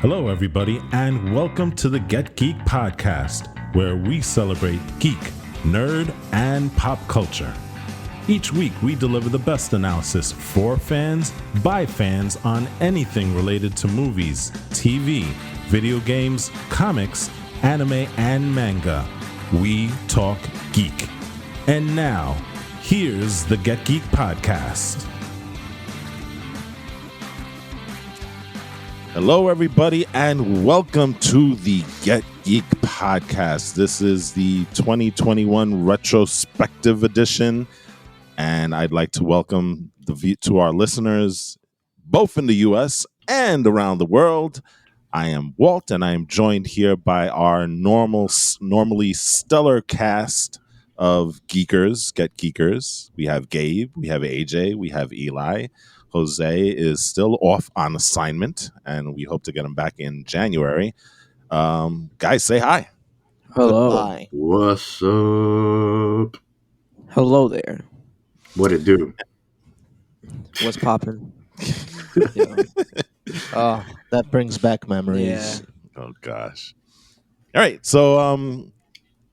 Hello, everybody, and welcome to the Get Geek podcast, where we celebrate geek, nerd, and pop culture. Each week, we deliver the best analysis for fans, by fans, on anything related to movies, TV, video games, comics, anime, and manga. We talk geek. And now, here's the Get Geek podcast. Hello, everybody, and welcome to the Get Geek podcast. This is the 2021 retrospective edition, and I'd like to welcome to our listeners, both in the U.S. and around the world. I am Walt, and I am joined here by our normally stellar cast of geekers, Get Geekers. We have Gabe, we have AJ, we have Eli. Jose is still off on assignment, and we hope to get him back in January. Guys, say hi. Hello. Goodbye. What's up? Hello there. What it do? What's poppin'? Oh, that brings back memories. Oh gosh. All right. So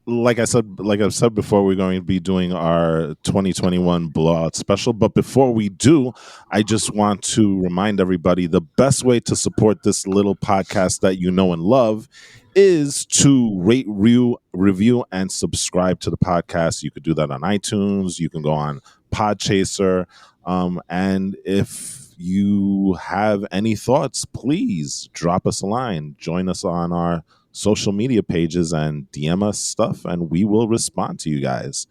like I've said before, we're going to be doing our 2021 blowout special. But before we do, I just want to remind everybody the best way to support this little podcast that you know and love is to rate, review, and subscribe to the podcast. You could do that on iTunes. You can go on Podchaser. And if you have any thoughts, please drop us a line. Join us on our social media pages and DM us stuff, and we will respond to you guys.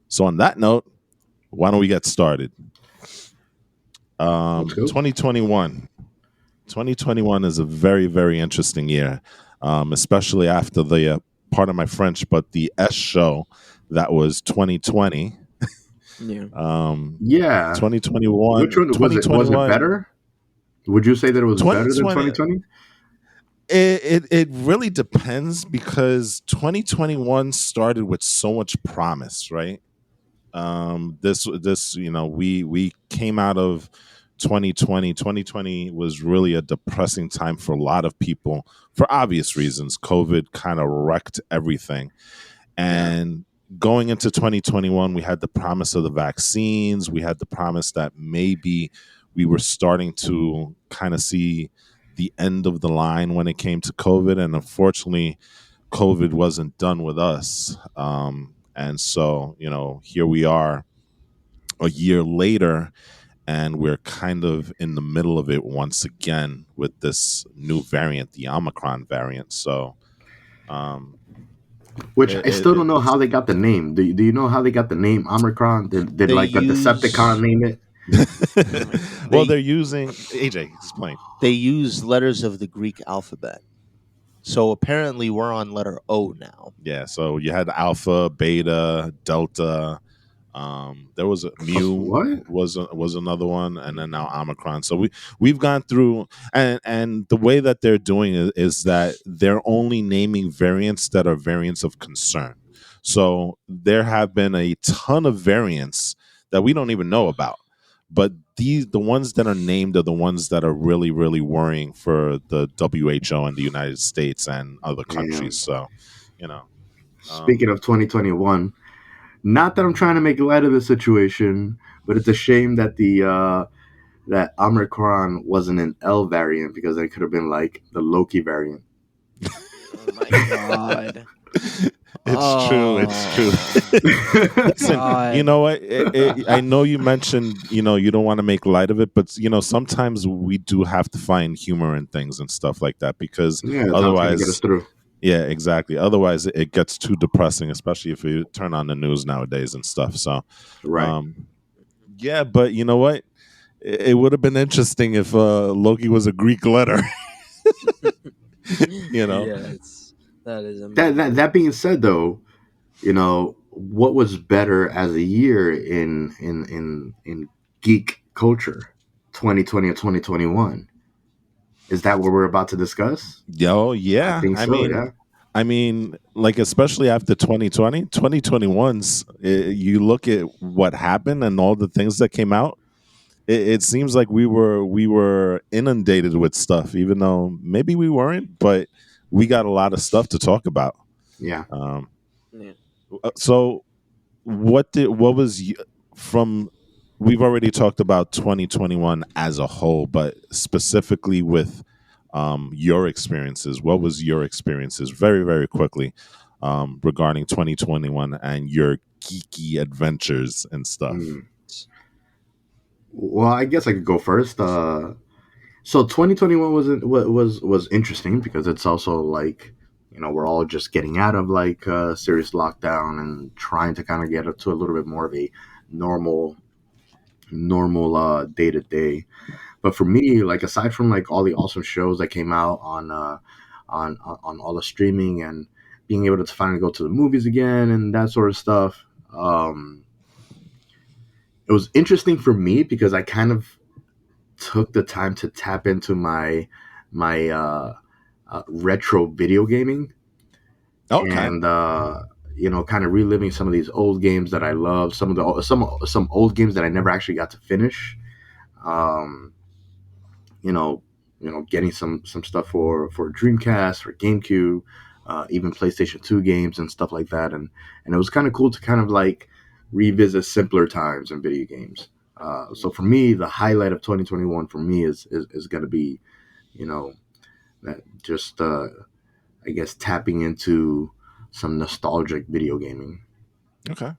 So on that note, why don't we get started? 2021 is a very, very interesting year, especially after the pardon my French, but the S show that was 2020. Yeah. 2021. Which one was it better? Would you say that it was better than 2020? It really depends, because 2021 started with so much promise, right? We came out of 2020. 2020 was really a depressing time for a lot of people for obvious reasons. COVID kind of wrecked everything. And going into 2021, we had the promise of the vaccines. We had the promise that maybe we were starting to kind of see the end of the line when it came to COVID, and unfortunately, COVID wasn't done with us. And so, here we are a year later, and we're kind of in the middle of it once again with this new variant, the Omicron variant. So, which I still don't know how they got the name. Do you know how they got the name Omicron? Did like a Decepticon name it? Well, they're using AJ. Explain. They use letters of the Greek alphabet. So apparently we're on letter O now. Yeah, so you had Alpha, Beta, Delta. There was a Mu was another one, and then now Omicron. So we've gone through, and the way that they're doing it is that they're only naming variants that are variants of concern. So there have been a ton of variants that we don't even know about. But the ones that are named are the ones that are really, really worrying for the WHO and the United States and other countries. So, Speaking of 2021, not that I'm trying to make light of the situation, but it's a shame that that Omicron wasn't an L variant, because it could have been like the Loki variant. Oh my god. It's true. Listen, God. you know what? I know you mentioned, you don't want to make light of it, but sometimes we do have to find humor in things and stuff like that, because otherwise, get us through. Yeah, exactly. Otherwise, it gets too depressing, especially if you turn on the news nowadays and stuff. So, right. Yeah, but you know what? It would have been interesting if Loki was a Greek letter. Yeah, that is amazing. That being said, though, what was better as a year in geek culture, 2020 or 2021? Is that what we're about to discuss? Yo, yeah. I think so, I mean, like, especially after 2020, 2021's, you look at what happened and all the things that came out. it seems like we were inundated with stuff, even though maybe we weren't, but we got a lot of stuff to talk about. Yeah. Um, Yeah. so what was from we've already talked about 2021 as a whole, but specifically with your experiences, what was your experiences very, very quickly regarding 2021 and your geeky adventures and stuff? Mm. Well, I guess I could go first. So 2021 was interesting because it's also like, we're all just getting out of like serious lockdown and trying to kind of get up to a little bit more of a normal day to day. But for me, like aside from like all the awesome shows that came out on all the streaming and being able to finally go to the movies again and that sort of stuff, it was interesting for me because I kind of took the time to tap into my retro video gaming Okay. and kind of reliving some of these old games that I love, some old games that I never actually got to finish. Um, you know, getting some stuff for Dreamcast, for GameCube, even PlayStation 2 games and stuff like that, and it was kind of cool to kind of like revisit simpler times in video games. So for me, the highlight of 2021 for me is going to be, you know, that just I guess tapping into some nostalgic video gaming. Okay.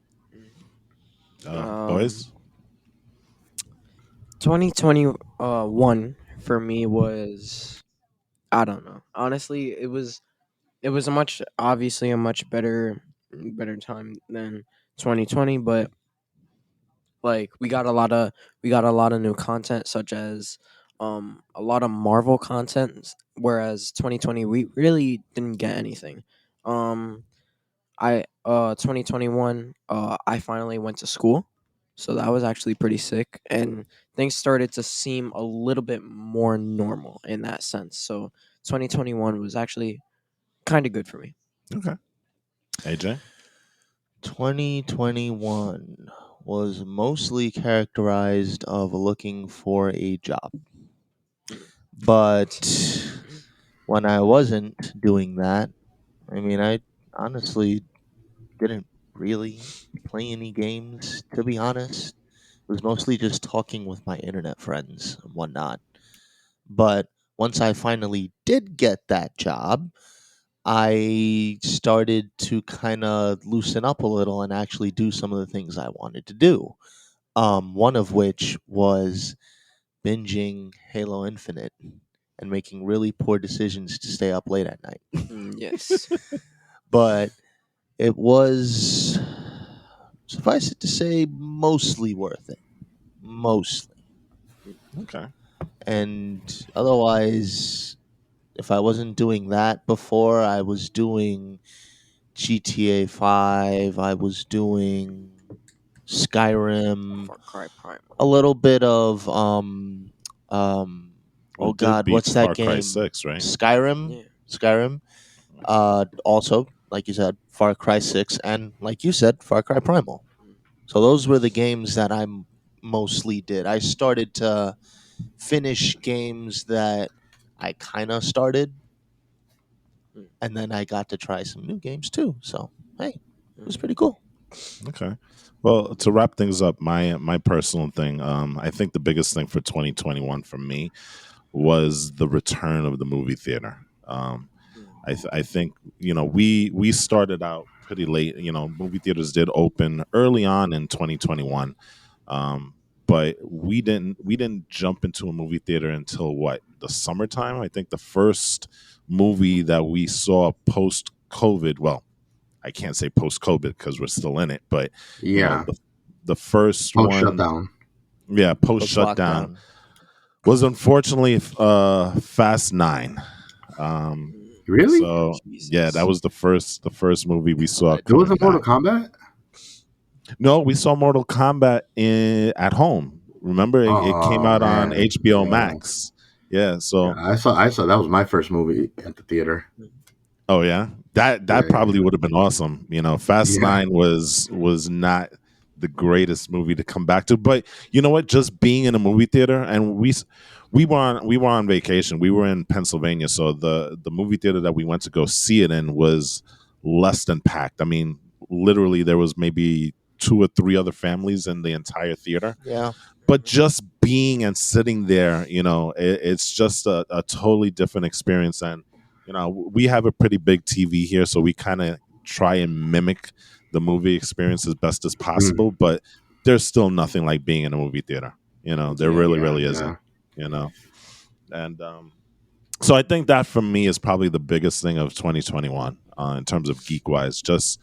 Um, Boys? 2021 for me was, I don't know. Honestly, it was obviously a much better time than 2020, but like we got a lot of new content, such as a lot of Marvel content, whereas 2020 we really didn't get anything. Um I 2021 I finally went to school. So that was actually pretty sick, and things started to seem a little bit more normal in that sense. So 2021 was actually kind of good for me. Okay. AJ? 2021 was mostly characterized of looking for a job. But when I wasn't doing that, I mean, I honestly didn't really play any games, to be honest. It was mostly just talking with my internet friends and whatnot. But once I finally did get that job, I started to kind of loosen up a little and actually do some of the things I wanted to do. One of which was binging Halo Infinite and making really poor decisions to stay up late at night. Yes. But it was, suffice it to say, mostly worth it. Mostly. Okay. And otherwise, if I wasn't doing that before, I was doing GTA 5, I was doing Skyrim, Far Cry a Primal. little bit of Well, oh it did god, beat what's that Far Cry game? 6, right? Skyrim. Yeah. Skyrim. Also, like you said, Far Cry 6, and like you said, Far Cry Primal. Mm, So those were the games that mostly did. I started to finish games that I kind of started, mm, and then I got to try some new games too. So hey, it was mm, pretty cool. Okay. Well, to wrap things up, my personal thing, I think the biggest thing for 2021 for me was the return of the movie theater. mm, I think we started out pretty late. Movie theaters did open early on in 2021, but we didn't jump into a movie theater until what, the summertime. I think the first movie that we saw post COVID. Well, I can't say post COVID because we're still in it, but you know Yeah, the the first post one, shutdown. yeah, post Post shutdown lockdown. was unfortunately Fast Nine. Um, mm. Really? so yeah, that Jesus. was the first movie we Oh, saw that There coming wasn't Mortal back. Kombat. No, we saw Mortal Kombat at home. Remember, it came Oh out on man, HBO yeah. Max. Yeah. Yeah, So, I saw that was my first movie at the theater. Mm, oh yeah, that Yeah, that probably would have been awesome. Fast yeah, Nine was not the greatest movie to come back to. But you know what? Just being in a movie theater, and we were on vacation. We were in Pennsylvania, so the movie theater that we went to go see it in was less than packed. I mean, literally, there was maybe two or three other families in the entire theater. Yeah. But just being and sitting there, it's just a totally different experience. And we have a pretty big TV here, so we kind of try and mimic the movie experience as best as Mm, possible. But there's still nothing like being in a movie theater. There Yeah. really, yeah, really isn't. yeah. You know, and so I think that for me is probably the biggest thing of 2021 in terms of geek wise. Just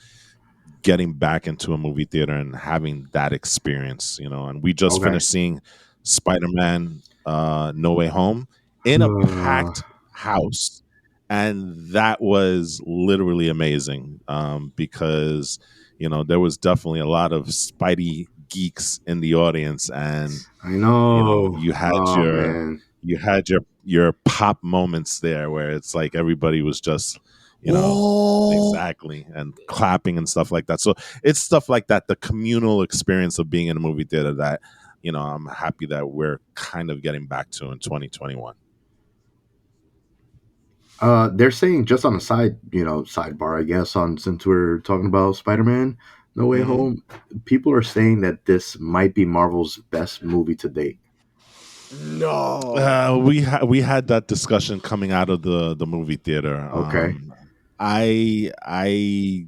getting back into a movie theater and having that experience, and we just Okay. finished seeing Spider-Man No Way Home in a packed house, and that was literally amazing, because there was definitely a lot of Spidey geeks in the audience, and I know. you had Oh your man. pop moments there where it's like everybody was just you know Whoa. exactly, and clapping and stuff like that. So it's stuff like that, the communal experience of being in a movie theater, that I'm happy that we're kind of getting back to in 2021. They're saying, just on a sidebar, I guess, on since we're talking about Spider-Man No Way Hmm. Home, people are saying that this might be Marvel's best movie to date. No. We had that discussion coming out of the movie theater. Okay. I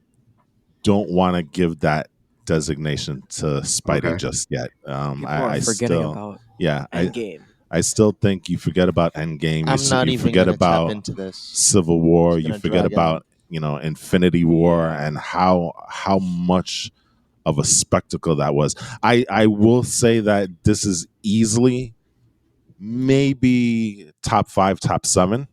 don't want to give that designation to Spidey Okay. just yet. People are I forgetting still, about yeah, Endgame. I still think you forget about Endgame. I'm not You even forget gonna tap about into this. Civil I'm War. just You gonna forget drag out. about Infinity War, Yeah. and how much of a spectacle that was. I will say that this is easily maybe top five, top seven,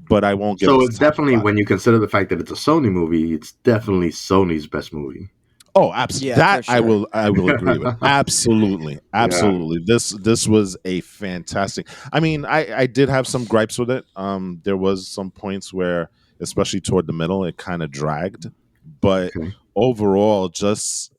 but I won't give it So to it's top definitely, five. when you consider the fact that it's a Sony movie, it's definitely Sony's best movie. Oh, absolutely. Yeah, for That I sure. will I will agree with. Absolutely. Yeah. Absolutely. This was a fantastic. I mean, I did have some gripes with it. There was some points where, especially toward the middle, it kind of dragged, but Okay. overall, just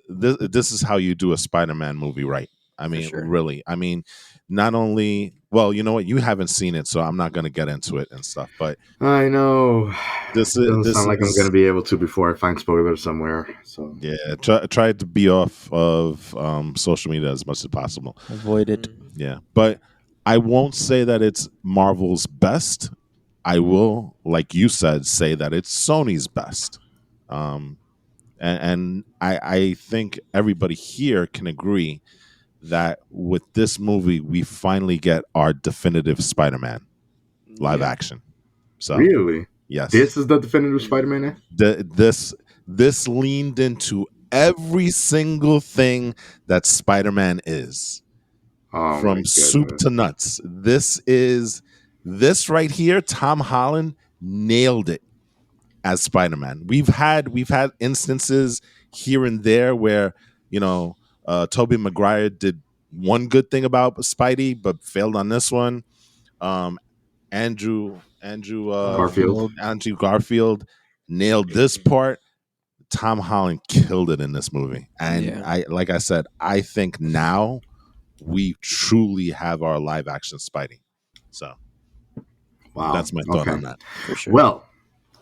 this is how you do a Spider-Man movie right. I For mean, sure. really. I mean, not only, well, you know what, you haven't seen it, so I'm not going to get into it and stuff, but I know. this It is doesn't this sound like I'm going to is be able to before I find spoilers somewhere. So yeah, try to be off of social media as much as possible. Avoid it. Mhm. Yeah, but I won't say that it's Marvel's best. I will, like you said, say that it's Sony's best. Um, and I think everybody here can agree that with this movie, we finally get our definitive Spider-Man live Yeah. action. So really, yes, this is the definitive Spider-Man. Mhm. this leaned into every single thing that Spider-Man is, Oh my from soup goodness. to nuts. This right here. Tom Holland nailed it as Spider-Man. We've had instances here and there where Tobey Maguire did one good thing about Spidey, but failed on this one. Um, Garfield. Garfield. Andrew Garfield nailed this part. Tom Holland killed it in this movie, and Yeah. like I said, I think now we truly have our live action Spidey. So Wow. that's my thought Okay. on that. For sure. Well,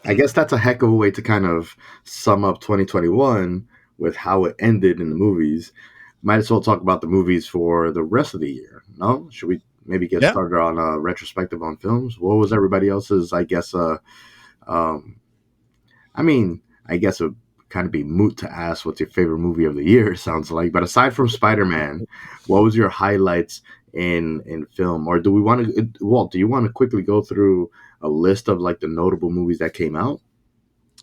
I guess that's a heck of a way to kind of sum up 2021 with how it ended in the movies. Might as well talk about the movies for the rest of the year. No? Should we maybe get Yeah, started on a retrospective on films? What was everybody else's, I guess, um, I mean, I guess it would kind of be moot to ask what's your favorite movie of the year, it sounds like. But aside from Spider-Man, what was your highlights in film? Or do we want to, Walt, do you want to quickly go through a list of like the notable movies that came out?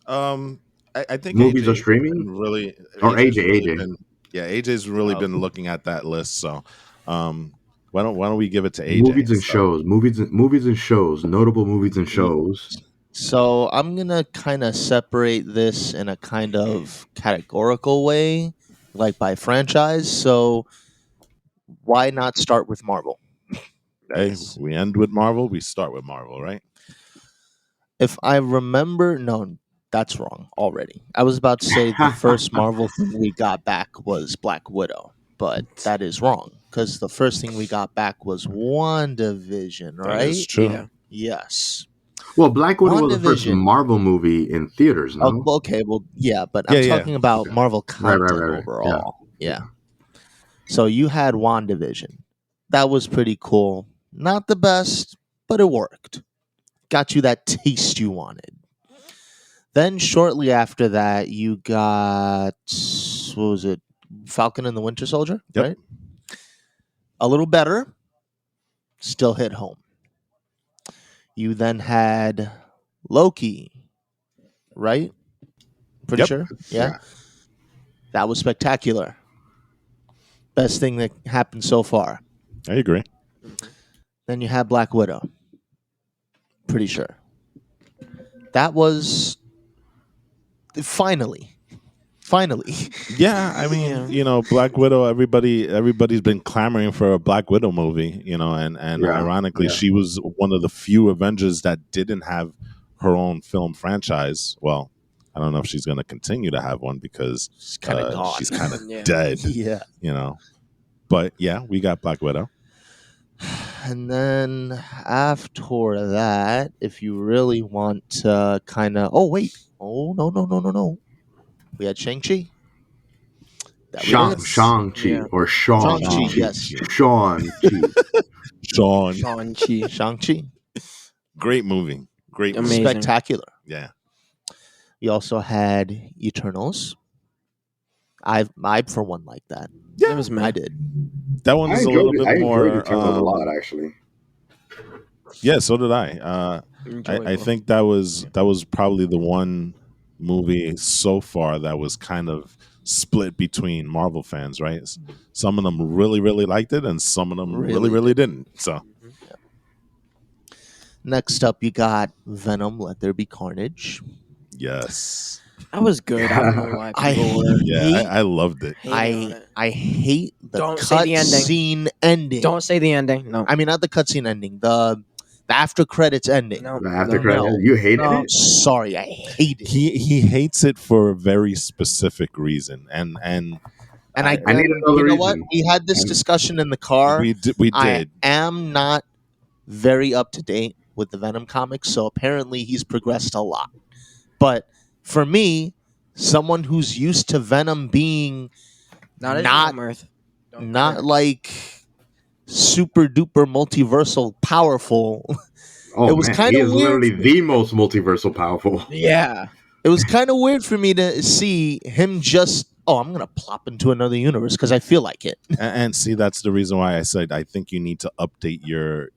um, I think Movies or AJ's streaming? been really Or AJ's AJ, really AJ. been yeah AJ's really Oh, been looking at that list. So um, why don't we give it to AJ Movies and and stuff? shows. Movies and shows. Notable movies and ye- shows. so I'm gonna kind of separate this in a kind of categorical way, like by franchise. So why not start with Marvel? Hey, Yes. we end with Marvel. We start with Marvel, right? If I remember, no, That's wrong already. I was about to say the first Marvel thing we got back was Black Widow, but that is wrong because the first thing we got back was WandaVision, That is right? true. Yeah. Yes. Well, Black Widow was the first WandaVision. Marvel movie in theaters, Oh, no? well, okay, well, yeah, but Yeah, I'm yeah. talking about Okay. Marvel Right, right, content right, right. Yeah. overall. Yeah. So you had WandaVision. That was pretty cool. Not the best, but it worked. Got you that taste you wanted. Then shortly after that, you got what was it? Falcon and the Winter Soldier, Yep. right? A little better, still hit home. You then had Loki, right? Pretty Yep. sure. Yeah. Yeah. That was spectacular. Best thing that happened so far. I agree. Mhm. Then you had Black Widow. Pretty sure. That was finally. Yeah, I mean, Black Widow. Everybody's been clamoring for a Black Widow movie. And Yeah. ironically, Yeah. she was one of the few Avengers that didn't have her own film franchise. Well, I don't know if she's going to continue to have one because It's kind of gone. she's kind of Yeah. dead. Yeah. But yeah, we got Black Widow. And then after that, if you really want to kind of. Oh, wait. Oh, no. We had Shang-Chi. That we did. Shang-Chi Yeah. or Sean Shang-Chi, Chi. yes. Sean-Chi. Sean, Shang-Chi. Shang-Chi. great movie. Great movie. Amazing. Spectacular. Yeah. You also had Eternals. I for one like that. It was I mad. did. That one I is a little enjoyed it. bit I enjoyed more. Eternals a lot, actually. Yeah, so did I. I Enjoyable. think that was probably the one movie so far that was kind of split between Marvel fans, right? Some of them really, really liked it, and some of them really, Really really didn't. So Mhm. Next up, you got Venom. Let There Be Carnage. yes, That was good. I don't know why I people were yeah, hate. I loved it. hating on it. I hate the Don't say the ending. cutscene ending. Don't say the ending. No. I mean, not the cutscene ending. The after credits ending. No. The after no. credit. No. You hated No. it? Sorry, I hate it. He hates it for a very specific reason, and And I I need another you know what? reason. We had this I'm- discussion in the car. we I did. am not very up to date with the Venom comics, so apparently he's progressed a lot. But for me, someone who's used to Venom being Not as not Earth. Don't not ever. like super duper multiversal powerful, Oh, it was man. kind He of is weird. literally the most multiversal powerful. Yeah. It was kind of weird for me to see him just. Oh, I'm gonna plop into another universe because I feel like it. And see, that's the reason why I said I think you need to update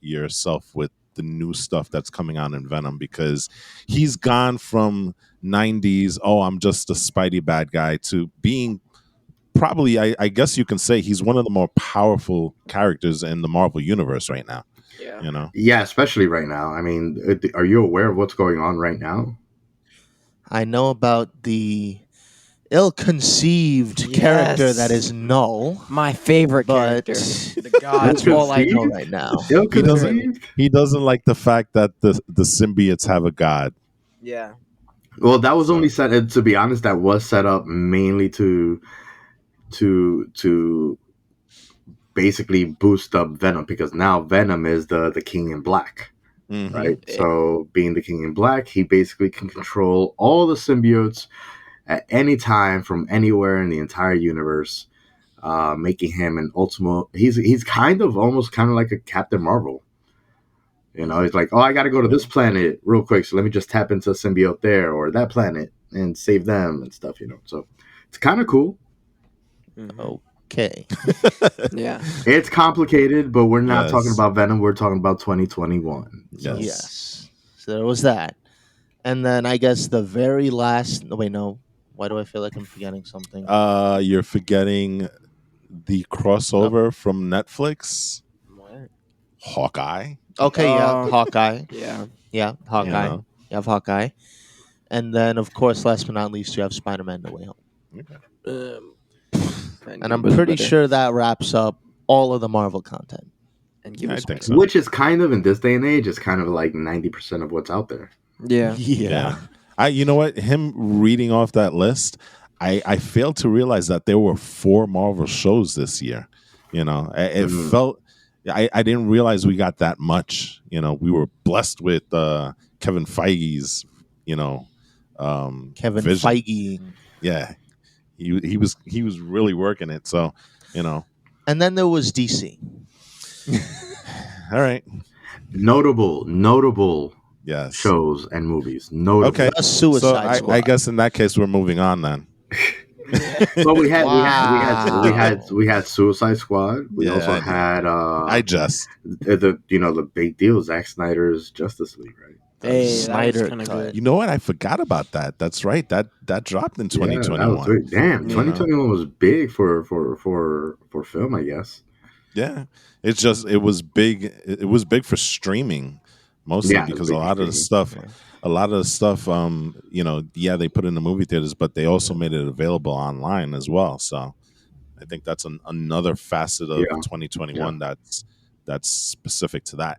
yourself with the new stuff that's coming out in Venom, because he's gone from 90s, oh, I'm just a Spidey bad guy, to being probably, I guess you can say he's one of the more powerful characters in the Marvel universe right now. Yeah. Yeah, especially right now. I mean, are you aware of what's going on right now? I know about the ill-conceived character that is Null. My favorite But character. The god. that's all I know Ill-conceived? right now. Ill-conceived? He doesn't like the fact that the symbiotes have a god. Yeah. Well, that was So- only set. To be honest, that was set up mainly to basically boost up Venom, because now Venom is the King in Black, Mhm. right? Yeah. So being the King in Black, he basically can control all the symbiotes at any time from anywhere in the entire universe, making him an ultimate. He's kind of almost kind of like a Captain Marvel. You know, he's like, oh, I got to go to this planet real quick, so let me just tap into a symbiote there or that planet and save them and stuff. So it's kind of cool. Mhm. Okay. Yeah. It's complicated, but we're not Yes. talking about Venom. We're talking about 2021. So. Yes. Yes. So there was that. And then I guess the very last. No, wait, no. Why do I feel like I'm forgetting something? You're forgetting the crossover from Netflix, What? Hawkeye. Okay, yeah. Hawkeye. Yeah. Yeah, Hawkeye. You know? You have Hawkeye. And then, of course, last but not least, you have Spider-Man No Way Home. And I'm pretty sure that wraps up all of the Marvel content. And give I us think one. so. Which is kind of, in this day and age, is kind of like 90% of what's out there. Yeah. Yeah. You know what? Him reading off that list, I failed to realize that there were 4 Marvel shows this year. It Mm. felt. I didn't realize we got that much. We were blessed with Kevin Feige's, you know, Kevin vision. Feige. Yeah, he was really working it. So, you know, And then there was DC. all right, Notable yes, shows and movies. Notable. okay. The So Suicide I Squad. guess in that case we're moving on then. Well, Wow. we had Suicide Squad. We Yeah, also I know. had I just. the big deal, Zack Snyder's Justice League, right? The Hey, that was Snyder kind of Cut. good. You know what? I forgot about that. That's right. That dropped in Yeah, that was 2021. great. Damn, You Yeah. know? 2021 was big for film, I guess. Yeah. It's just it was big. It was big for streaming mostly Yeah, it was because big for streaming. Yeah. a lot of the stuff, yeah, they put it in the movie theaters, but they also made it available online as well. So I think that's another facet of Yeah, yeah. 2021 that's specific to that.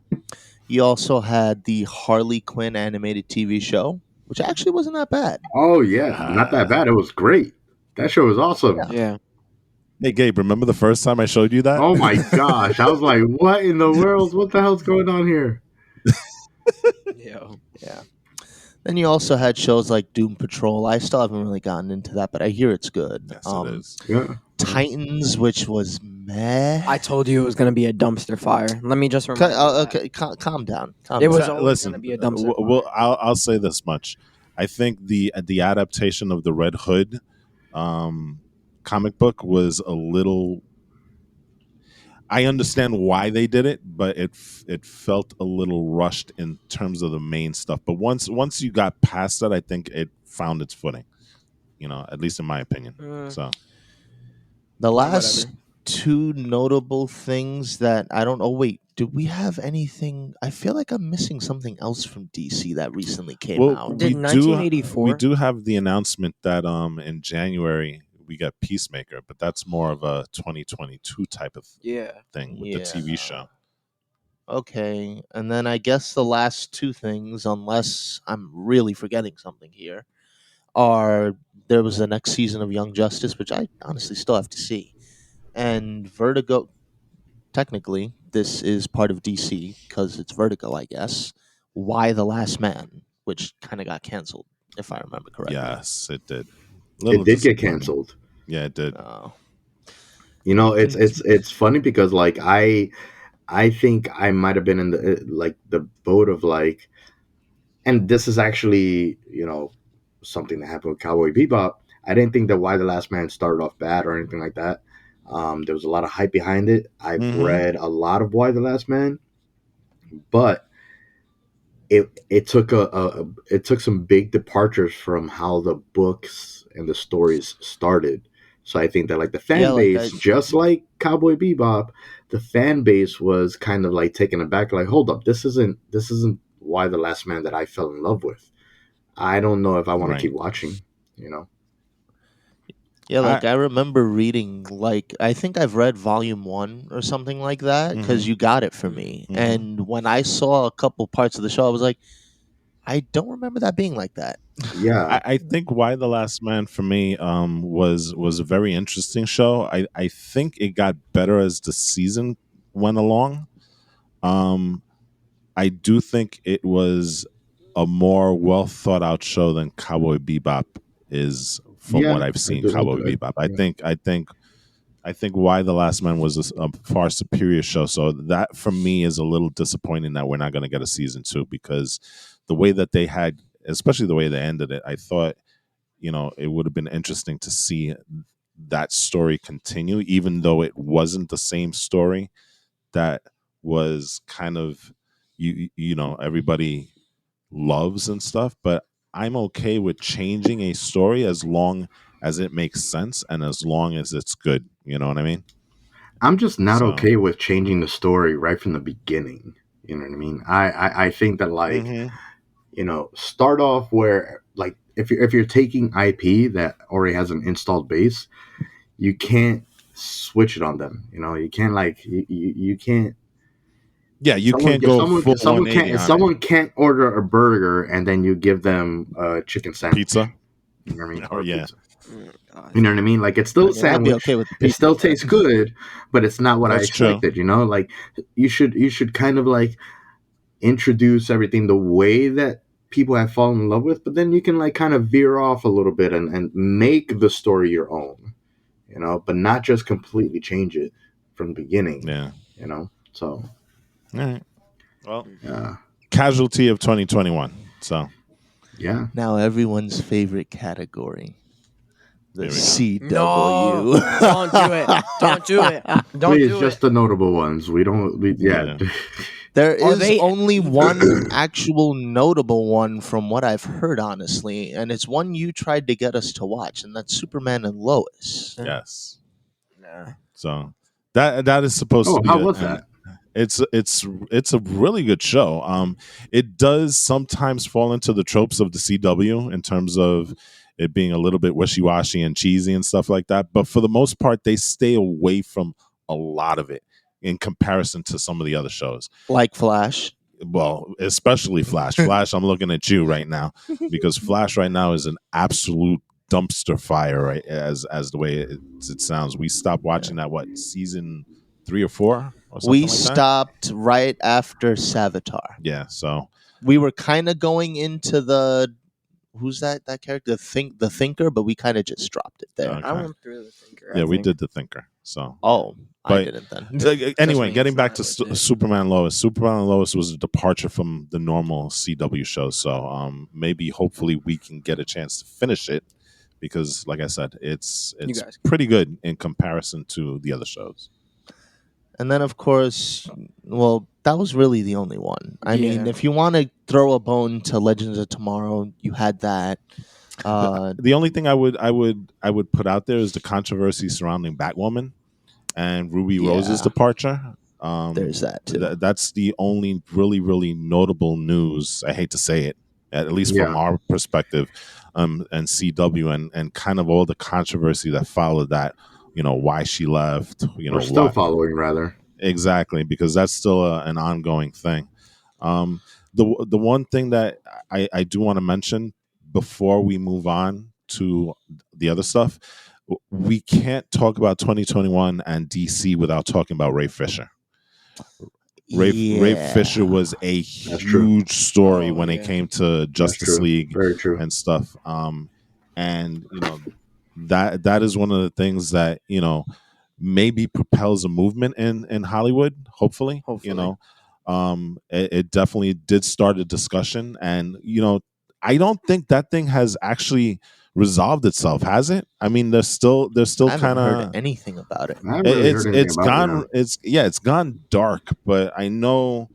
You also had the Harley Quinn animated TV show, which actually wasn't that bad. Oh yeah, not that Uh, bad. It was great. That show was awesome. Yeah. Yeah. hey, Gabe, remember the first time I showed you that? Oh my gosh, I was like, what in the world? What the hell's going on here? Yo. Yeah. Then you also had shows like Doom Patrol. I still haven't really gotten into that, but I hear it's good. Yes, it is. Yeah, Titans, which was meh. I told you it was gonna be a dumpster fire. Let me just remind you. that. Okay, calm down. Calm It down. was So, always listen, gonna be a dumpster fire. well, I'll say this much. I think the adaptation of the Red Hood um, comic book was a little. I understand why they did it, but it felt a little rushed in terms of the main stuff. But once you got past that, I think it found its footing. At least in my opinion. So The last Whatever. two notable things that I don't. Oh wait, do we have anything? I feel like I'm missing something else from DC that recently came well, out. Did we 1984? do have the announcement that in January we get Peacemaker, but that's more of a 2022 type of Yeah. thing with the TV show. Okay, and then I guess the last two things, unless I'm really forgetting something here, are there was the next season of Young Justice, which I honestly still have to see, and Vertigo. Technically, this is part of DC because it's Vertigo, I guess. Why the Last Man, which kind of got canceled, if I remember correctly. Yes, it did. A it little did get disappointing. canceled. Yeah, it did. Uh, You know, it's Con- it's it's funny because like I think I might have been in the like the boat of like, and this is actually something that happened with Cowboy Bebop. I didn't think that Why the Last Man started off bad or anything like that. There was a lot of hype behind it. I've Mm-hmm. read a lot of Why the Last Man, but it took it took some big departures from how the books and the stories started. So I think that like the yeah, fan like I base, just like Cowboy Bebop, the fan base was kind of like taken aback. Like, hold up, this isn't Why the Last Man that I fell in love with. I don't know if I want to Right. keep watching. You know. Yeah, I. like I remember reading, like I think I've read volume one or something like that Mm-hmm. because you got it for me. Mm-hmm. And when I saw a couple parts of the show, I was like, I don't remember that being like that. Yeah. I think Why the Last Man for me was a very interesting show. I think it got better as the season went along. Um, I do think it was a more well thought out show than Cowboy Bebop is from Yeah. what I've I seen. do. Cowboy Bebop. Yeah. I think Why the Last Man was a far superior show. So that for me is a little disappointing that we're not going to get a season 2 because the way that they had, especially the way they ended it, I thought it would have been interesting to see that story continue, even though it wasn't the same story that was kind of everybody loves and stuff. But I'm okay with changing a story as long as it makes sense and as long as it's good. You know what I mean? I'm just not So. okay with changing the story right from the beginning. You know what I mean? I think that like Hmm. start off where like if you're taking IP that already has an installed base, you can't switch it on them. You can't like you can't Yeah, you can't go full If someone can't 180 if on it. someone can't order a burger and then you give them a chicken sandwich, Pizza. you know what I mean, Oh or a yeah, pizza. God. You know what I mean? Like it's still I a mean, I'd be okay sandwich. with the It pizza, still but tastes good, but it's not what I that's true. expected. You know, like you should kind of like introduce everything the way that people have fallen in love with, but then you can like kind of veer off a little bit and make the story your own. You know, but not just completely change it from the beginning. Yeah. You know, so All right. Well, yeah, casualty of 2021. So yeah. now everyone's favorite category, the here we go. CW. No, don't do it. Don't do it. Don't Please, do just it. the notable ones. We don't. Yeah. Yeah. There Are is they? only one actual notable one from what I've heard, honestly, and it's one you tried to get us to watch, and that's Superman and Lois. Yes. Nah. So that is supposed to Oh, be how was that? it's a really good show. It does sometimes fall into the tropes of the CW in terms of it being a little bit wishy washy and cheesy and stuff like that. But for the most part, they stay away from a lot of it in comparison to some of the other shows. Like Flash. Well, especially Flash. Flash, I'm looking at you right now because Flash right now is an absolute dumpster fire, right? As the way it sounds. We stopped watching that season 3 or 4 or We something like that. stopped right after Savitar. Yeah. So We were kind of going into the who's that character? The Thinker, but we kind of just dropped it there. I okay. went through the thinker. Yeah, I we think. did the Thinker. So Oh, I But- didn't then. anyway, me, getting it's back not to legit. Superman and Lois. Superman and Lois was a departure from the normal CW show. So maybe hopefully we can get a chance to finish it because, like I said, it's guys- pretty good in comparison to the other shows. And then, of course, well, that was really the only one. I mean, Yeah. if you want to throw a bone to Legends of Tomorrow, you had that. The only thing I would put out there is the controversy surrounding Batwoman and Ruby Rose's Yeah. departure. There's that, too. That's the only really notable news. I hate to say it, at least from Yeah. our perspective, and CW and kind of all the controversy that followed that. You know why she left. You know We're still why following, rather. exactly because that's still an ongoing thing. The one thing that I do want to mention before we move on to the other stuff, we can't talk about 2021 and DC without talking about Ray Fisher. Ray Yeah. Fisher was a true. huge story Oh, when it yeah. came to That's Justice true. League Very true. and stuff. And you know that is one of the things that maybe propels a movement in Hollywood. Hopefully. It definitely did start a discussion, and I don't think that thing has actually resolved itself, has it? I mean, there's still I haven't kind heard of anything about it. I haven't really heard anything it's about gone it. it's gone dark, but I know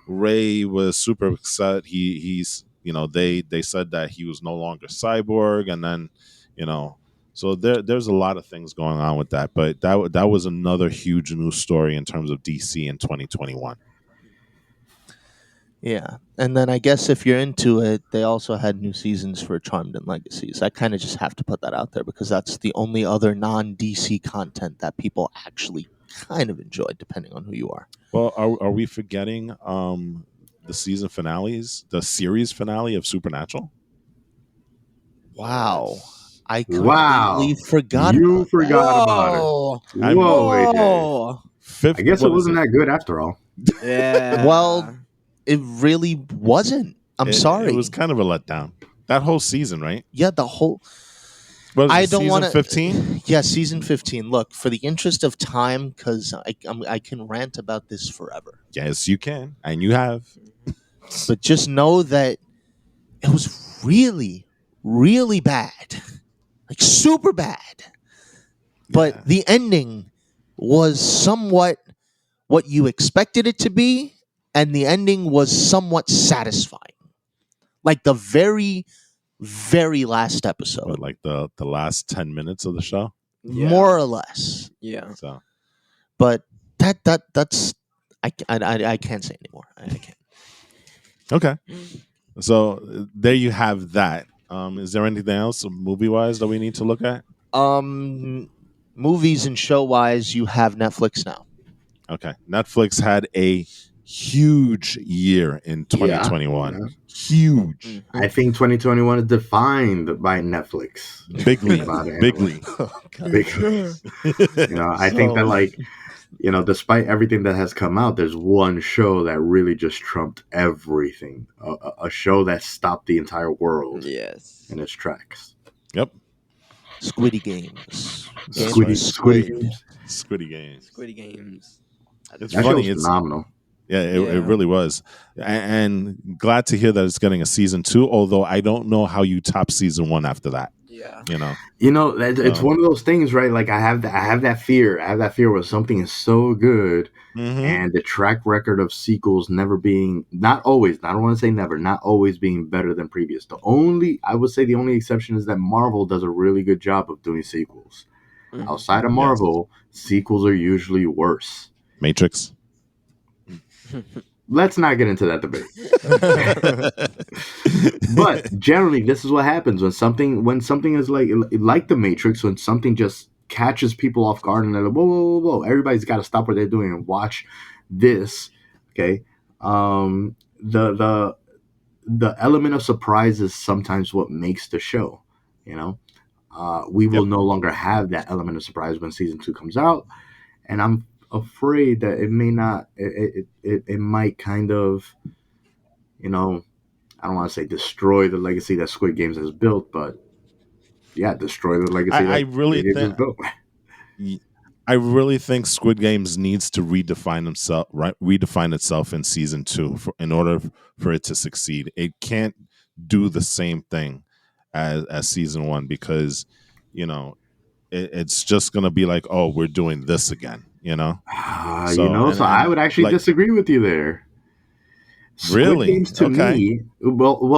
Ray was super upset. He's they said that he was no longer cyborg, and then so there's a lot of things going on with that, but that was another huge news story in terms of DC in 2021. Yeah. And then I guess if you're into it, they also had new seasons for Charmed and Legacies. I kind of just have to put that out there because that's the only other non DC content that people actually kind of enjoyed, depending on who you are. Well, are we forgetting the season finales, the series finale of Supernatural? Wow. I Wow. completely forgot You about forgot that. about it. Whoa. I mean- Whoa, AJ. Whoa. Fifth, I guess it what is wasn't that good after all. Yeah. Well, it really wasn't. I'm sorry. It was kind of a letdown. That whole season, right? Yeah, the whole. What is I it, don't season want to. 15? Yeah, season 15. Look, for the interest of time, because I can rant about this forever. Yes, you can, and you have. But just know that it was really, really bad. Like, super bad. But Yeah. the ending was somewhat what you expected it to be, and the ending was somewhat satisfying. Like the very, very last episode. What, like the last 10 minutes of the show? Yeah. More or less. Yeah. So But that's I can't say anymore. I can't. okay. So there you have that. Is there anything else movie wise that we need to look at? Movies and show wise, you have Netflix now. Okay. Netflix had a huge year in Yeah, 2021. yeah. Huge, Mhm. I think 2021 is defined by Netflix. If you think bigly, about it, anyway. bigly. Oh god. For Big, sure. I think that So like despite everything that has come out, there's one show that really just trumped everything. A show that stopped the entire world Yes. in its tracks. Yep, Squiddy Games. that's Game of right. Squiddy Squid. Games. Squiddy Games. Squiddy Games. It's That show funny. was It's phenomenal. Yeah, it Yeah. really was, and glad to hear that it's getting a season two. Although I don't know how you top season one after that. Yeah. You know, It's so one of those things, right? Like I have that fear. I have that fear where something is so good, hmm and the track record of sequels never being, not always. I don't want to say never, not always being better than previous. I would say the only exception is that Marvel does a really good job of doing sequels. Mhm. Outside of yes, Marvel, sequels are usually worse. Matrix. Let's not get into that debate. But generally, this is what happens when something is like the Matrix, when something just catches people off guard and they're like, whoa, whoa, whoa, whoa, everybody's got to stop what they're doing and watch this. Okay, the element of surprise is sometimes what makes the show. You know, we will Yep. no longer have that element of surprise when season two comes out, and I'm afraid that it may not. It might kind of, you know, I don't want to say destroy the legacy that Squid Games has built, but yeah, destroy the legacy I that really Squid Games think has built. I really think Squid Games needs to redefine itself in season two in order for it to succeed. It can't do the same thing as season one because you know it's just gonna be like, oh, we're doing this again. So So I and would actually like disagree with you there. Squid really Games to okay. me,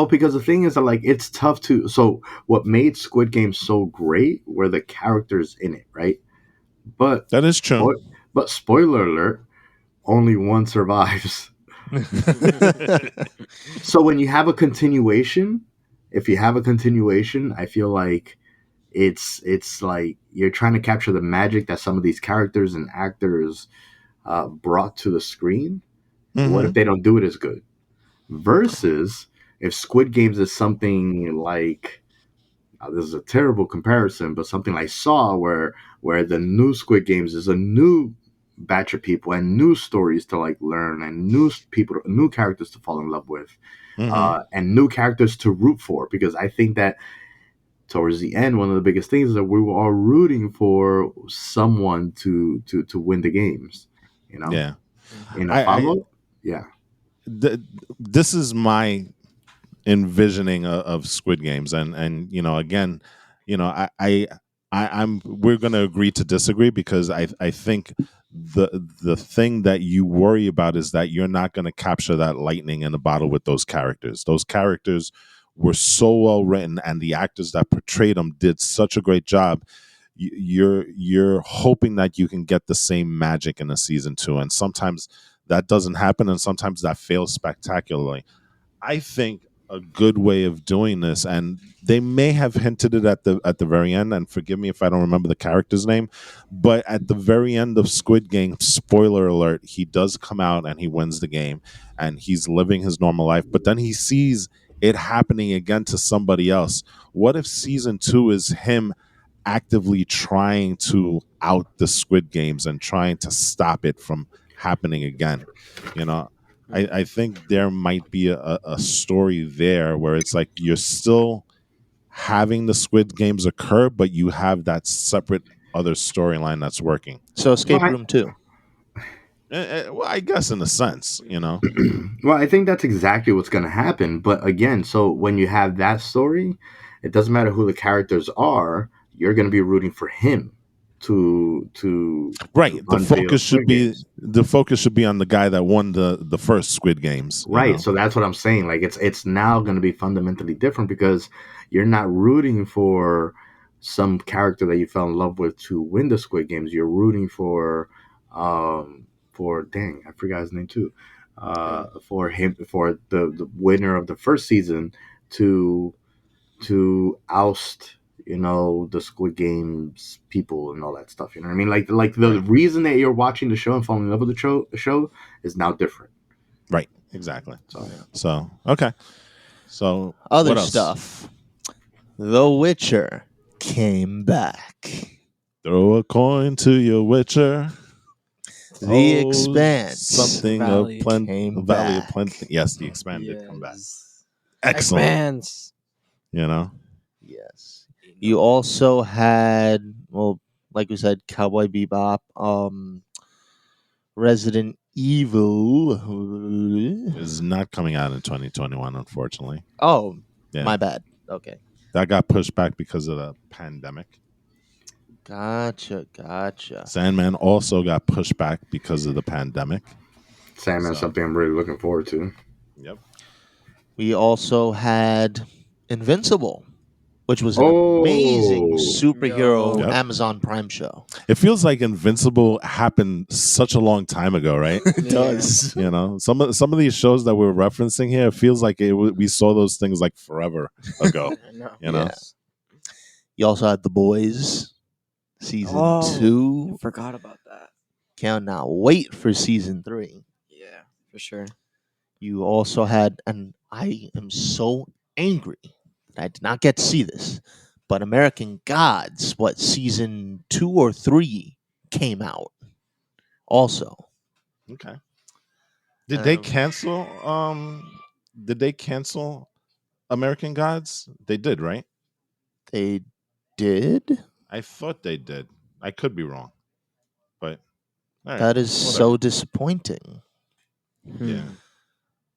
because the thing is that like it's tough to. So what made Squid Games so great were the characters in it, right? But That is true. spoiler alert, only one survives. So when you have a continuation, if you have a continuation, I feel like it's like you're trying to capture the magic that some of these characters and actors brought to the screen. What if hmm they don't do it as good? Versus if Squid Games is something like, this is a terrible comparison, but something like Saw, where the new Squid Games is a new batch of people and new stories to like learn and new characters to fall in love with, hmm and new characters to root for. Because I think that towards the end, one of the biggest things is that we were all rooting for someone to win the games. You know, Yeah. in a I follow, yeah. th- this is my envisioning of Squid Games, and again, I'm we're going to agree to disagree because I think the thing that you worry about is that you're not going to capture that lightning in a bottle with those characters. Those characters were so well written, and the actors that portrayed them did such a great job. You're hoping that you can get the same magic in a season two, and sometimes that doesn't happen, and sometimes that fails spectacularly. I think a good way of doing this, and they may have hinted it at the very end, and forgive me if I don't remember the character's name, but at the very end of Squid Game, spoiler alert, he does come out and he wins the game and he's living his normal life, but then he sees it happening again to somebody else. What if season two is him actively trying to out the Squid Games and trying to stop it from happening again? You know, I think there might be a story there where it's like you're still having the Squid Games occur, but you have that separate other storyline that's working. so Well, Escape Room 2. Well, I guess in a sense. well, I think that's exactly what's going to happen. But again, so when you have that story, it doesn't matter who the characters are. You're going to be rooting for him to Right. The unveil focus should Squid be Games. the focus should be on the guy that won the first Squid Games. Right. So that's what I'm saying. Like it's now going to be fundamentally different because you're not rooting for some character that you fell in love with to win the Squid Games. You're rooting for dang, I forgot his name too. For him, for the winner of the first season to oust, the Squid Games people and all that stuff. You know what I mean? Like the Right. reason that you're watching the show and falling in love with the show is now different. Right. Exactly. So So okay. So Other what else? stuff. The Witcher came back. Throw a coin to your Witcher. The Oh, Expanse something Valley of plenty. came Valley of back. Plenty. Yes, the Expand did come back. Yes. Excellent. Expanse. You know. Yes. You also had, well, like we said, Cowboy Bebop, Resident Evil. Is not coming out in 2021, unfortunately. Oh, Yeah. my bad. Okay. That got pushed back because of the pandemic. Gotcha. Sandman also got pushed back because of the pandemic. Sandman's So- something I'm really looking forward to. Yep. We also had Invincible, which was an Oh. amazing superhero Yep. Amazon Prime show. It feels like Invincible happened such a long time ago, right? It Yeah. does. You know, some of these shows that we're referencing here, it feels like we saw those things like forever ago. I know. You know, Yeah. You also had The Boys, season Oh. 2. Forgot about that. Cannot wait for season 3. Yeah, for sure. You also had, and I am so angry that I did not get to see this, but American Gods, season 2 or 3 came out also. okay. Did they Um, cancel? Did they cancel American Gods? They did, right? They did? I thought they did. I could be wrong, but all right, That is whatever. so disappointing. Yeah.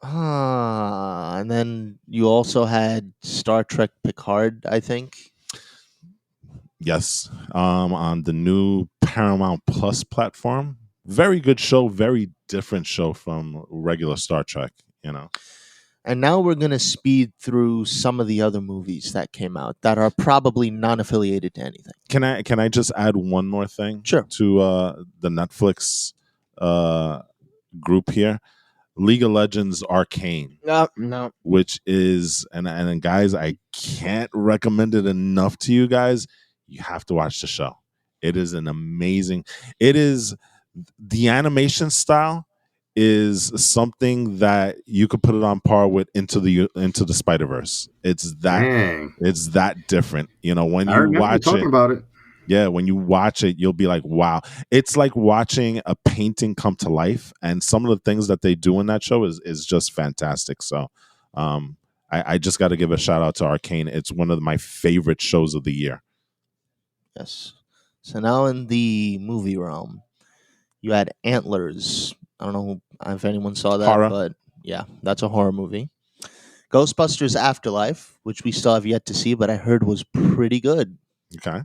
And then you also had Star Trek Picard, I think. Yes. On the new Paramount Plus platform. Very good show, very different show from regular Star Trek, you know. And now we're going to speed through some of the other movies that came out that are probably non-affiliated to anything. Can I just add one more thing Sure. to the Netflix group here? League of Legends Arcane, no. which is and guys, I can't recommend it enough to you guys. You have to watch the show. It is an amazing. It is the animation style is something that you could put it on par with into the Spider-Verse. It's that different. You know, when I you remember you watch talking it, about it. yeah, when you watch it, you'll be like, wow. It's like watching a painting come to life. And some of the things that they do in that show is just fantastic. So I just got to give a shout out to Arcane. It's one of my favorite shows of the year. Yes. So now in the movie realm, you had Antlers. I don't know if anyone saw that, Horror. but yeah, that's a horror movie. Ghostbusters Afterlife, which we still have yet to see, but I heard was pretty good. Okay.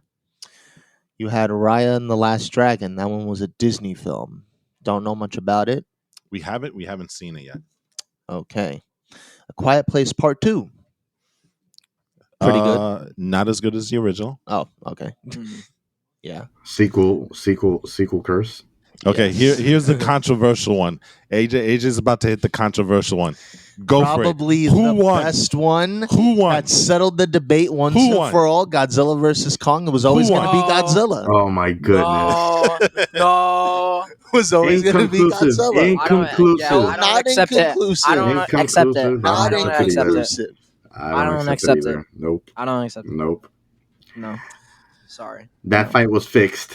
You had Raya and the Last Dragon. That one was a Disney film. Don't know much about it. We haven't seen it yet. Okay. A Quiet Place Part 2. Pretty good. Not as good as the original. Oh, okay. Yeah. Sequel curse. Okay, Yes. here's the controversial one. AJ's about to hit the controversial one. Go Probably for it. Who the won? best one. Who won? That settled the debate once Who and won? for all. Godzilla versus Kong. It was always Who going to be won? Godzilla. Oh my goodness. No. It was always going to be Inconclusive. Godzilla. Inconclusive. I don't Not accept inconclusive. it. I don't accept it. Inconclusive. Not I don't accept it. inconclusive. I don't accept it. either. Nope. I don't accept it. Nope. No. Sorry. That fight was fixed.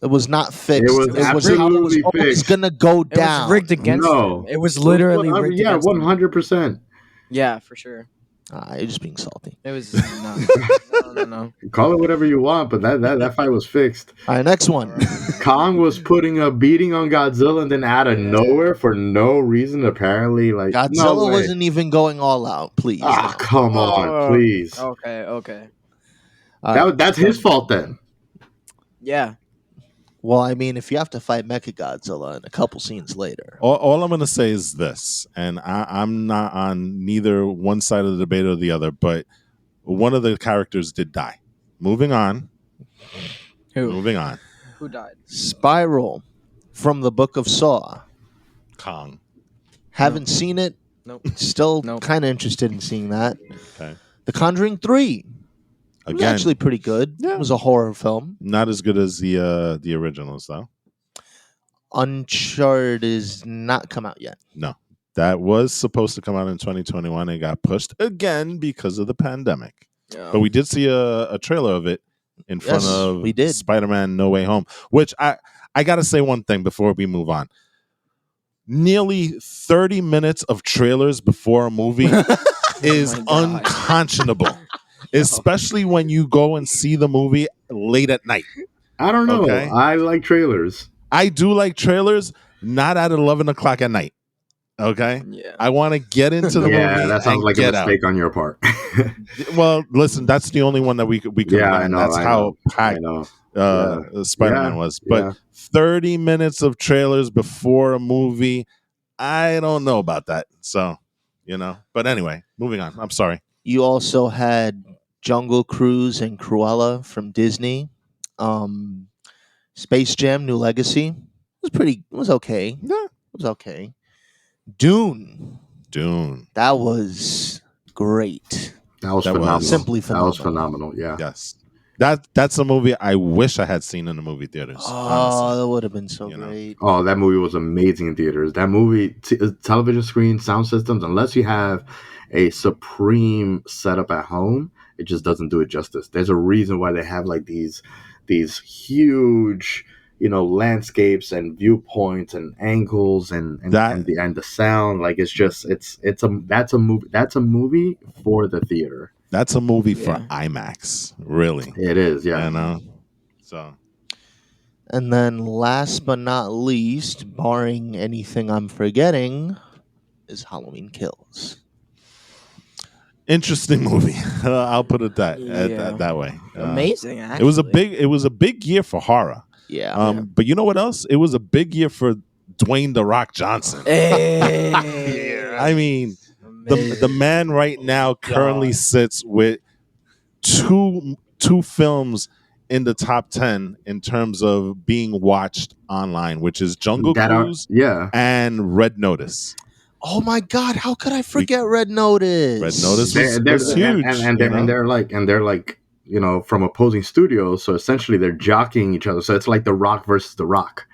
It was not fixed. It was how it was absolutely always fixed. going to go It down. was rigged against No. him. It was literally rigged Yeah, against him. 100%. Yeah, for sure. You're just being salty. It was no. Call it whatever you want, but that fight was fixed. All right, next one. Kong was putting a beating on Godzilla, and then out of nowhere, for no reason, apparently, like Godzilla no way. wasn't even going all out. Please. Ah, come on, please. Okay. That's his fault then. Yeah. Well, I mean, if you have to fight Mechagodzilla in a couple scenes later. All I'm going to say is this, and I'm not on neither one side of the debate or the other, but one of the characters did die. Moving on. Who? Moving on. Who died? Spiral from the Book of Saw. Kong. Haven't seen it. Nope. Still Nope. kind of interested in seeing that. Okay. The Conjuring 3. It was Again, actually pretty good. Yeah. It was a horror film. not as good as the originals, though. Uncharted is not come out yet. No. that was supposed to come out in 2021 and got pushed again because of the pandemic. Yeah. But we did see a trailer of it in front Yes, of we did. Spider-Man No Way Home, which I got to say one thing before we move on. Nearly 30 minutes of trailers before a movie is my God. unconscionable, especially when you go and see the movie late at night. I don't know. Okay. I like trailers. I do like trailers, not at 11 o'clock at night. Okay. Yeah. I want to get into the Yeah, movie that sounds and like a get out. mistake on your part. Well, listen, that's the only one that we can Yeah, I land. know. That's I how know. I packed know. Yeah. Spider-Man Yeah. was. But Yeah. 30 minutes of trailers before a movie, I don't know about that. So, But anyway, moving on. I'm sorry. You also had Jungle Cruise and Cruella from Disney. Um, Space Jam: New Legacy was okay. Yeah. It was okay. Dune. Dune. That was great. That was That was phenomenal. simply That was phenomenal. phenomenal. Yeah. Yes. That's a movie I wish I had seen in the movie theaters. Oh, Honestly. that would have been so You know. great. Oh, that movie was amazing in theaters. That movie, television screen, sound systems, unless you have a supreme setup at home, it just doesn't do it justice. There's a reason why they have like these huge, landscapes and viewpoints and angles and That the sound. Like that's a movie for the theater. that's a movie for Yeah. IMAX, really. It is, yeah. So And then last but not least, barring anything I'm forgetting, is Halloween Kills. interesting movie. I'll put it Yeah. that way. Amazing. Actually. It was a big year for horror. Yeah. But you know what else? It was a big year for Dwayne the Rock Johnson. Hey. I mean, the man right now currently sits with two films in the top 10 in terms of being watched online, which is Jungle Cruise Yeah. and Red Notice. Oh my God! How could I forget Red Notice? Red Notice They're was huge. and they're like from opposing studios, so essentially they're jockeying each other. So it's like The Rock versus The Rock.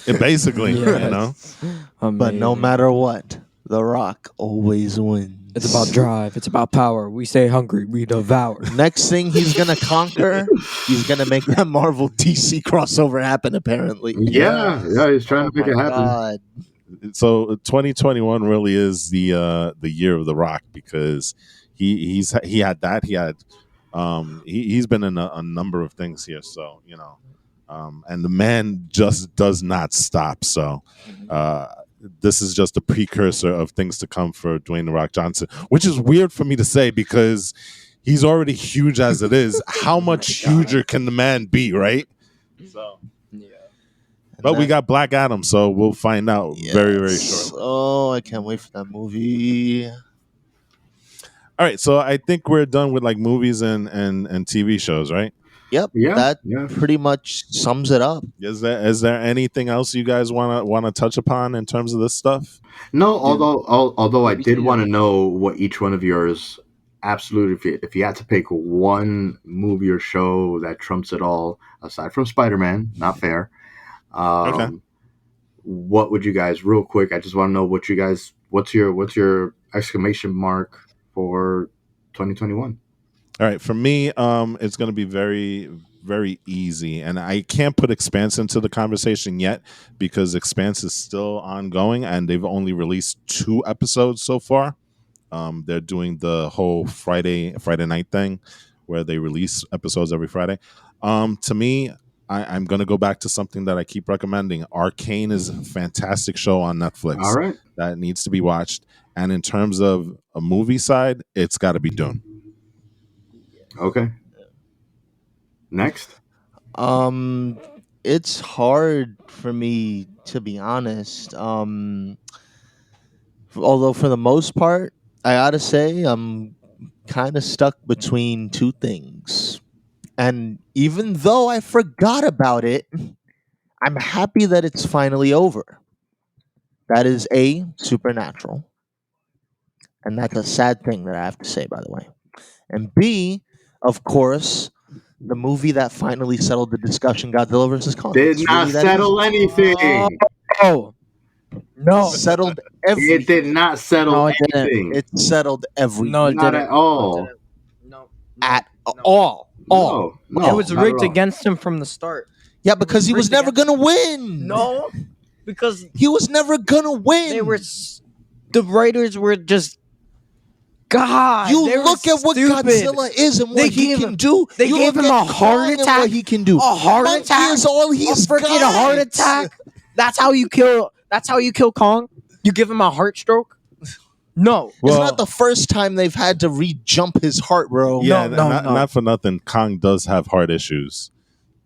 Basically, Yes. But no Amazing. matter what, The Rock always wins. It's about drive. It's about power. We stay hungry. We devour. Next thing he's gonna conquer, he's gonna make that Marvel DC crossover happen. Apparently, Yeah, he's trying to make it my happen. God. So 2021 really is the year of The Rock, because he had that. He's been in a number of things here, so and the man just does not stop. So this is just a precursor of things to come for Dwayne The Rock Johnson, which is weird for me to say because he's already huge as it is. How much huger can the man be, right? So, Yeah. but we got Black Adam, so we'll find out very, very shortly. Oh, I can't wait for that movie. All right, so I think we're done with like movies and TV shows, right? Yep, Yeah, that yeah. pretty much sums it up. Is there anything else you guys wanna touch upon in terms of this stuff? No, although I we did can- want to know what each one of yours absolutely, if you had to pick one movie or show that trumps it all, aside from Spider-Man, not fair. Okay. What would you guys, real quick? I just want to know what's your exclamation mark for 2021? All right, for me, it's going to be very, very easy, and I can't put Expanse into the conversation yet because Expanse is still ongoing, and they've only released 2 episodes so far. They're doing the whole Friday night thing, where they release episodes every Friday. To me, I'm going to go back to something that I keep recommending. Arcane is a fantastic show on Netflix All right. that needs to be watched, and in terms of a movie side, it's got to be Dune. Okay. Next. It's hard for me to be honest. Although for the most part, I gotta say I'm kind of stuck between 2 things. And even though I forgot about it, I'm happy that it's finally over. That is A, Supernatural. And that's a sad thing that I have to say, by the way. And B, of course, the movie that finally settled the discussion, Godzilla vs. Kong. Did It's not really that settle easy. anything. Oh, No, Settled It did everything. not settle no, it didn't. anything. It settled No, it everything. Not didn't. at No, it all. didn't. No, At no. all. No, It no, No. was not at rigged all. against him from the start. Yeah, It because he was rigged never against gonna win. No, because He was never gonna win. they were the writers were just God. You they were look at what stupid. Godzilla is and They what he gave can him- do. they You gave look him at a heart Kong and attack. what he can do. A heart Monkey attack. is all A he's freaking got. heart attack. That's how you kill. That's how you kill Kong. You give him a heart stroke. No. It's Well, not the first time they've had to re-jump his heart, bro. yeah, No, not, no. not for nothing. Kong does have heart issues.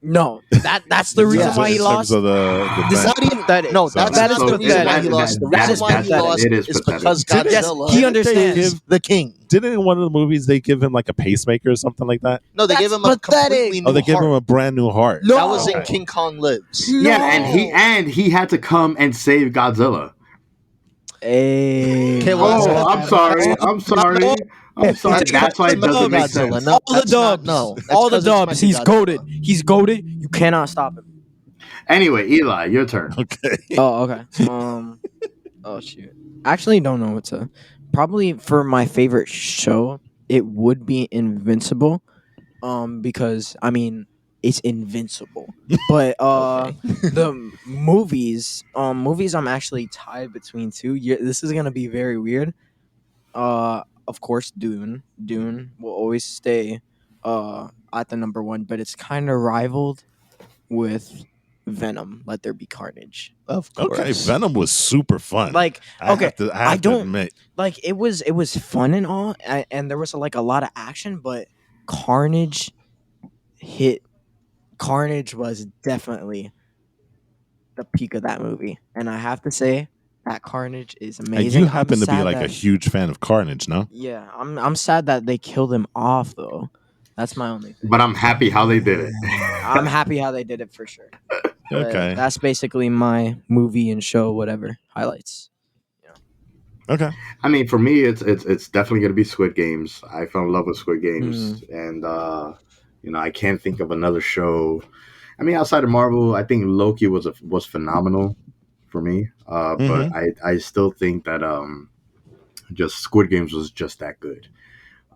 No. That's the In reason terms why of- he in terms lost. of the This is bank. Not even- pathetic. No, So- that's That not is the reason why he pathetic. lost. The That reason is why he pathetic. lost It is is pathetic. because Didn't- Yes, Godzilla he didn't they understands. give- the king. Didn't in one of the movies they give him like a pacemaker or something like that? No, they That's gave him a pathetic. completely new Oh, they gave heart. him a brand new heart. No. That was in Okay. King Kong Lives. Yeah, No. and he had to come and save Godzilla. Hey. Okay, well, that's Oh, not- I'm sorry. I'm sorry. I'm sorry. That's That's why it because doesn't of make Godzilla. sense. No, all the that's not- dubs. no, that's all the 'cause it's dubs. He's Mechagodzilla. goaded. He's goaded. You cannot stop him. Anyway, Eli, your turn. Okay. Oh, okay. Oh shoot. I actually don't know what to. Probably for my favorite show, it would be Invincible. Because I mean it's invincible. But Okay. the movies, I'm actually tied between two. This is gonna be very weird. Of course, Dune. Dune will always stay at the number one, but it's kind of rivaled with Venom. Let There Be Carnage. Of course. Okay, Venom was super fun. Like, I okay, have to, I I have to don't- admit. like it was fun and all, and there was like a lot of action, but Carnage hit. Carnage was definitely the peak of that movie, and I have to say that Carnage is And amazing. you I'm happen to be sad like a that- huge fan of Carnage, no? Yeah, I'm sad that they killed him off though. That's my only thing. But I'm happy how they did it. I'm happy how they did it for sure. But Okay. that's basically my movie and show whatever highlights. Okay. I mean, for me, it's definitely going to be Squid Games. I fell in love with Squid Games, and I can't think of another show. I mean, outside of Marvel, I think Loki was phenomenal for me. But I still think that just Squid Games was just that good.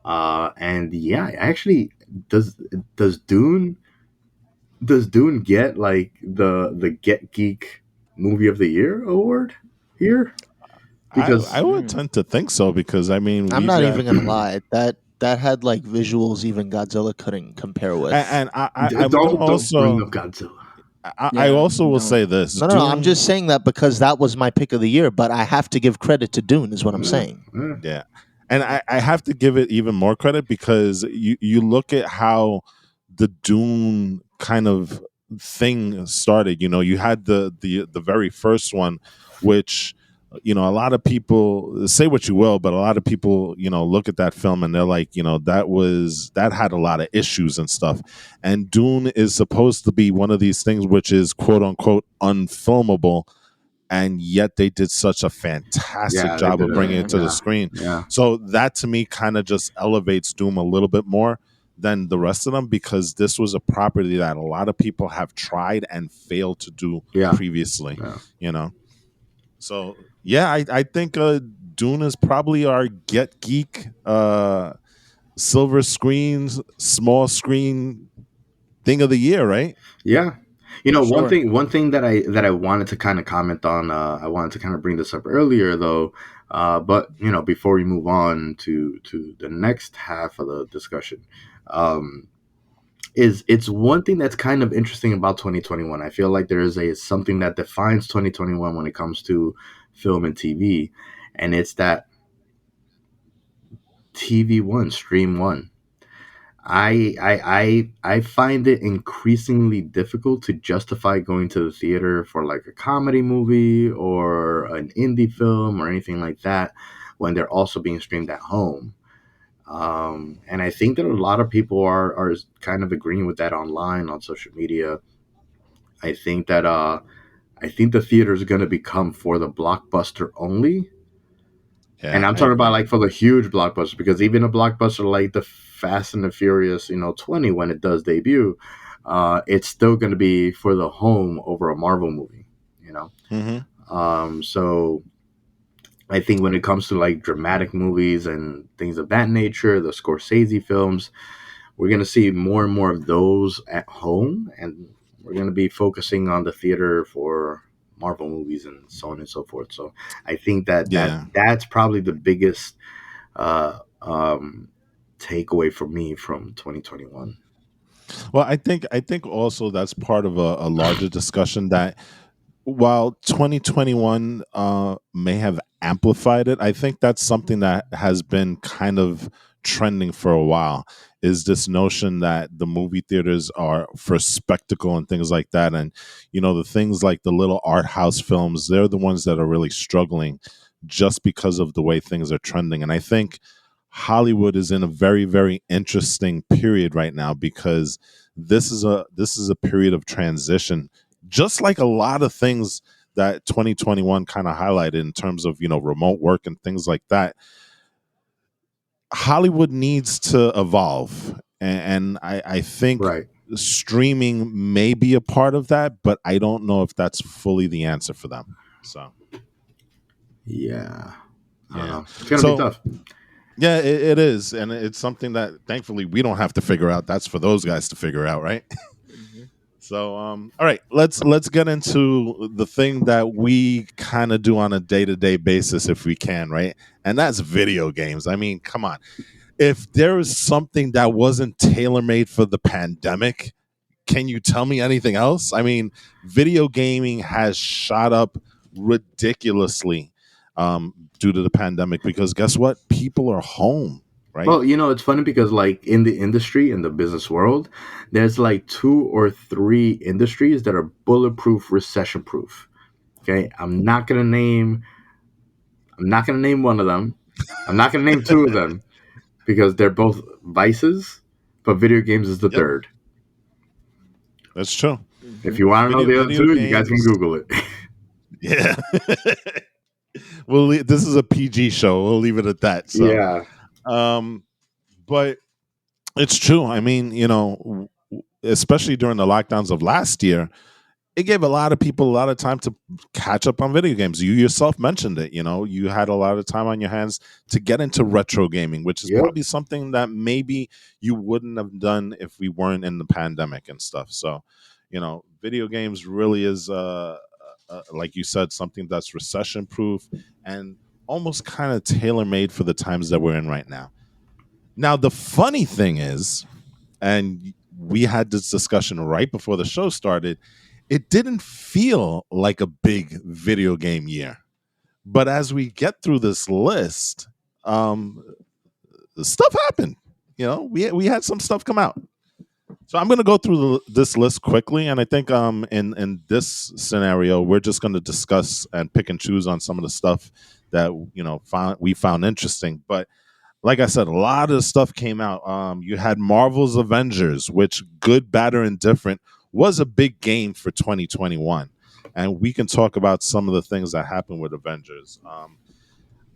And yeah, actually, does Dune get like the Get Geek Movie of the Year award here? Because I would tend to think so because I mean I'm we've not got- even gonna lie. That had like visuals even Godzilla couldn't compare with. and I don't also bring up Godzilla. I Yeah, also will don't. say this. no, I'm Dune- just saying that because that was my pick of the year. But I have to give credit to Dune, is what I'm saying. Yeah. Yeah. And I have to give it even more credit because you look at how the Dune kind of thing started. You had the very first one, which a lot of people say what you will, but a lot of people look at that film and they're like, that had a lot of issues and stuff. And Dune is supposed to be one of these things which is quote unquote unfilmable, and yet they did such a fantastic Yeah, they job of did bringing it. it to Yeah. the screen. Yeah. So that to me kind of just elevates Doom a little bit more than the rest of them because this was a property that a lot of people have tried and failed to do Yeah. previously. Yeah. So yeah, I think Dune is probably our Get Geek silver screens, small screen thing of the year, right? Yeah. Sure. One thing that I wanted to kind of comment on, I wanted to kind of bring this up earlier though, but before we move on to the next half of the discussion, it's one thing that's kind of interesting about 2021. I feel like there is something that defines 2021 when it comes to film and TV, and it's that TV one, stream one. I find it increasingly difficult to justify going to the theater for like a comedy movie or an indie film or anything like that when they're also being streamed at home. And I think that a lot of people are kind of agreeing with that online on social media. I think that the theater is going to become for the blockbuster only. Yeah, And I'm I talking about agree. like for the huge blockbuster, because even a blockbuster like the Fast and the Furious, 20 when it does debut, it's still going to be for the home over a Marvel movie, Mm-hmm. So I think when it comes to like dramatic movies and things of that nature, the Scorsese films, we're going to see more and more of those at home, and we're going to be focusing on the theater for Marvel movies and so on and so forth. So I think that Yeah. that's probably the biggest uh, um, takeaway for me from 2021. Well, I think also that's part of a larger discussion that while 2021 may have amplified it, I think that's something that has been kind of trending for a while. Is this notion that the movie theaters are for spectacle and things like that, and the things like the little art house films, they're the ones that are really struggling, just because of the way things are trending. And I think Hollywood is in a very, very interesting period right now because this is a period of transition, just like a lot of things that 2021 kind of highlighted in terms of remote work and things like that. Hollywood needs to evolve, and I think Right. streaming may be a part of that, but I don't know if that's fully the answer for them. So Yeah. I don't yeah, know. It's going to be so tough. yeah, it is, and it's something that thankfully we don't have to figure out. That's for those guys to figure out, right? Mhm. So, all right, let's get into the thing that we kind of do on a day to day basis, if we can, right? And that's video games. I mean, come on. If there is something that wasn't tailor made for the pandemic, can you tell me anything else? I mean, video gaming has shot up ridiculously due to the pandemic because guess what? People are home, right? Well, it's funny because like in the industry, in the business world, there's like two or three industries that are bulletproof, recession proof. Okay. I'm not gonna name one of them. I'm not gonna name two of them because they're both vices, but video games is the Yep, third. that's true. If Mhm. you want to know Video the other video two, you guys can games, Google it. yeah. This is a PG show. We'll leave it at that. So, Yeah. um, but it's true. I mean, especially during the lockdowns of last year, it gave a lot of people a lot of time to catch up on video games. You yourself mentioned it. You had a lot of time on your hands to get into retro gaming, which is Yep. probably something that maybe you wouldn't have done if we weren't in the pandemic and stuff. So, video games really is, like you said, something that's recession proof and almost kind of tailor made for the times that we're in right now. Now, the funny thing is, and we had this discussion right before the show started, it didn't feel like a big video game year. But as we get through this list, um, stuff happened. We had some stuff come out. So I'm going to go through this list quickly, and I think in this scenario we're just going to discuss and pick and choose on some of the stuff that we found interesting. But like I said, a lot of stuff came out. You had Marvel's Avengers, which, good, bad, or indifferent, was a big game for 2021, and we can talk about some of the things that happened with Avengers.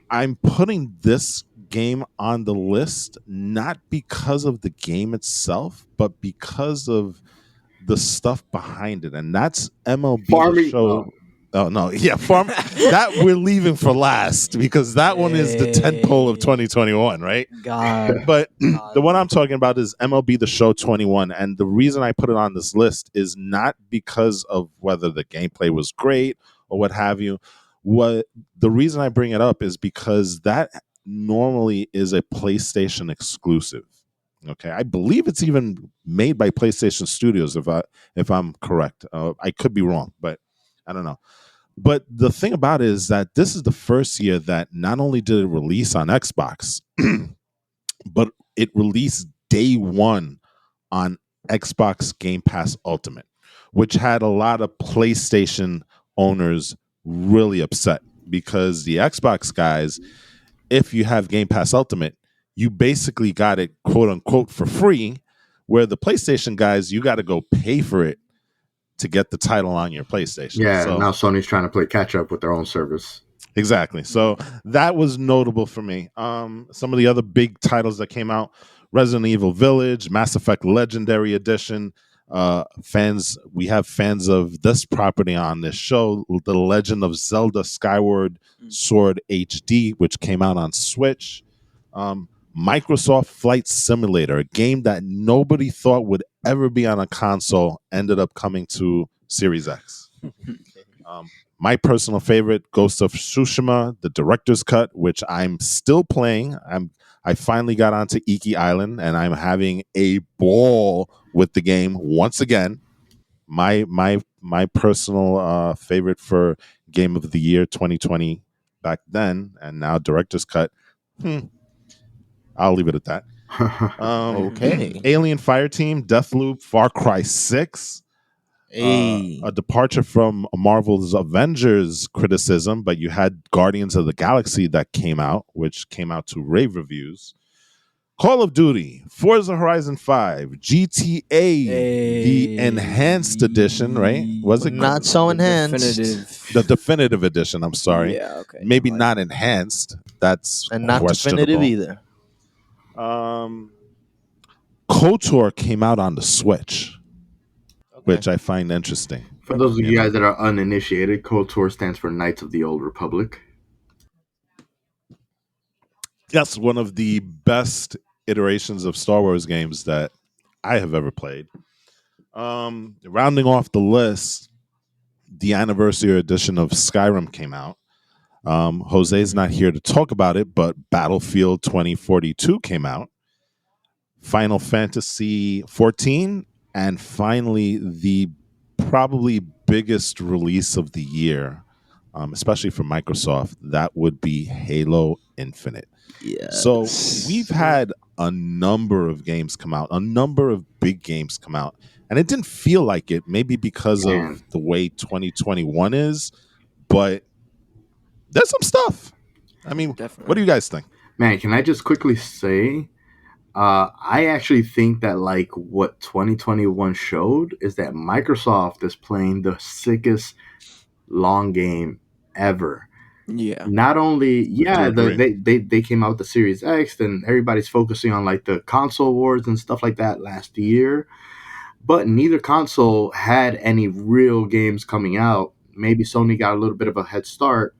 I'm putting this game on the list not because of the game itself, but because of the stuff behind it, and that's MLB the Farming. Show. Oh no, yeah, farm that we're leaving for last because that one is the tent pole of Hey, 2021, right? God, But the God. one I'm talking about is MLB The Show 21. And the reason I put it on this list is not because of whether the gameplay was great or what have you. What the reason I bring it up is because that normally is a PlayStation exclusive. Okay, I believe it's even made by PlayStation Studios. If I'm correct, I could be wrong, but I don't know. But the thing about it is that this is the first year that not only did it release on Xbox, but it released day one on Xbox Game Pass Ultimate, which had a lot of PlayStation owners really upset because the Xbox guys, if you have Game Pass Ultimate, you basically got it quote unquote for free, where the PlayStation guys, you got to go pay for it to get the title on your PlayStation. Yeah. So Now Sony's trying to play catch up with their own service. exactly. So that was notable for me. Some of the other big titles that came out: Resident Evil Village, Mass Effect Legendary Edition, Fans, we have fans of this property on this show, The Legend of Zelda Skyward Sword HD, which came out on Switch. Microsoft Flight Simulator, a game that nobody thought would ever be on a console, ended up coming to Series X. My personal favorite, Ghost of Tsushima, the director's cut, which I'm still playing. I finally got onto Iki Island, and I'm having a ball with the game once again. My personal favorite for Game of the Year 2020 back then, and now director's cut. I'll leave it at that. Okay. Alien Fireteam, Deathloop, Far Cry 6. Hey. A departure from Marvel's Avengers criticism, but you had Guardians of the Galaxy that came out, which came out to rave reviews. Call of Duty, Forza Horizon 5, GTA, the enhanced edition, right? Was it Not so enhanced. the definitive edition? I'm sorry. Yeah, okay. Maybe never not mind. enhanced. That's And not questionable. definitive either. KOTOR came out on the Switch, Okay. which I find interesting. For those of You you know. guys that are uninitiated, KOTOR stands for Knights of the Old Republic. Yes, one of the best iterations of Star Wars games that I have ever played. Rounding off the list, the anniversary edition of Skyrim came out. Jose's not here to talk about it, but Battlefield 2042 came out. Final Fantasy 14, and finally the probably biggest release of the year, especially for Microsoft, that would be Halo Infinite. Yes. So we've had a number of games come out, a number of big games come out, and it didn't feel like it, maybe because Man. of the way 2021 is, but there's some stuff. I mean, Definitely. what do you guys think? Man, can I just quickly say, I actually think that like what 2021 showed is that Microsoft is playing the sickest long game ever. Yeah. Not only, yeah, agree. they came out with the Series X, then everybody's focusing on like the console wars and stuff like that last year, but neither console had any real games coming out. Maybe Sony got a little bit of a head start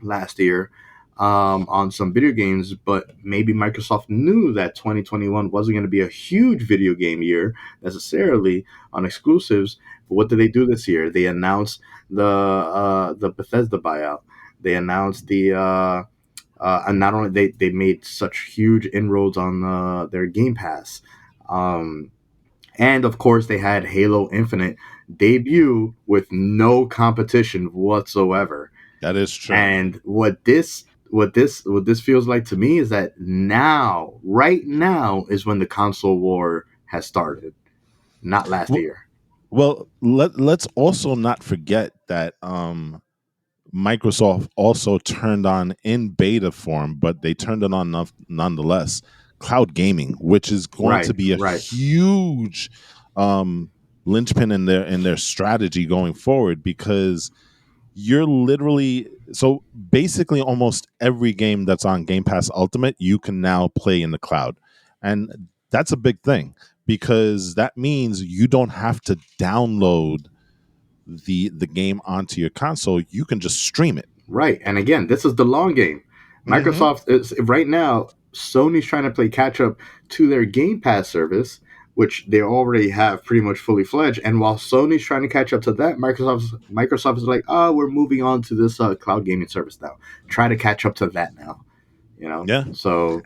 last year on some video games, but maybe Microsoft knew that 2021 wasn't going to be a huge video game year necessarily on exclusives. But what did they do this year? They announced the Bethesda buyout. They announced and not only they made such huge inroads on their Game Pass. And of course, they had Halo Infinite debut with no competition whatsoever. That is true. And what this feels like to me is that right now is when the console war has started, not last Well, year. Well, let's also not forget that Microsoft also turned on in beta form, but they turned it on nonetheless. Cloud gaming, which is going to be a huge linchpin in their strategy going forward, because you're literally, so basically almost every game that's on Game Pass Ultimate you can now play in the cloud, and that's a big thing because that means you don't have to download the game onto your console. You can just stream it. Right. And again, this is the long game. Microsoft is right now, Sony's trying to play catch up to their Game Pass service, which they already have pretty much fully fledged. And while Sony's trying to catch up to that, Microsoft is like, oh, we're moving on to this cloud gaming service now. Try to catch up to that now. You know? Yeah. So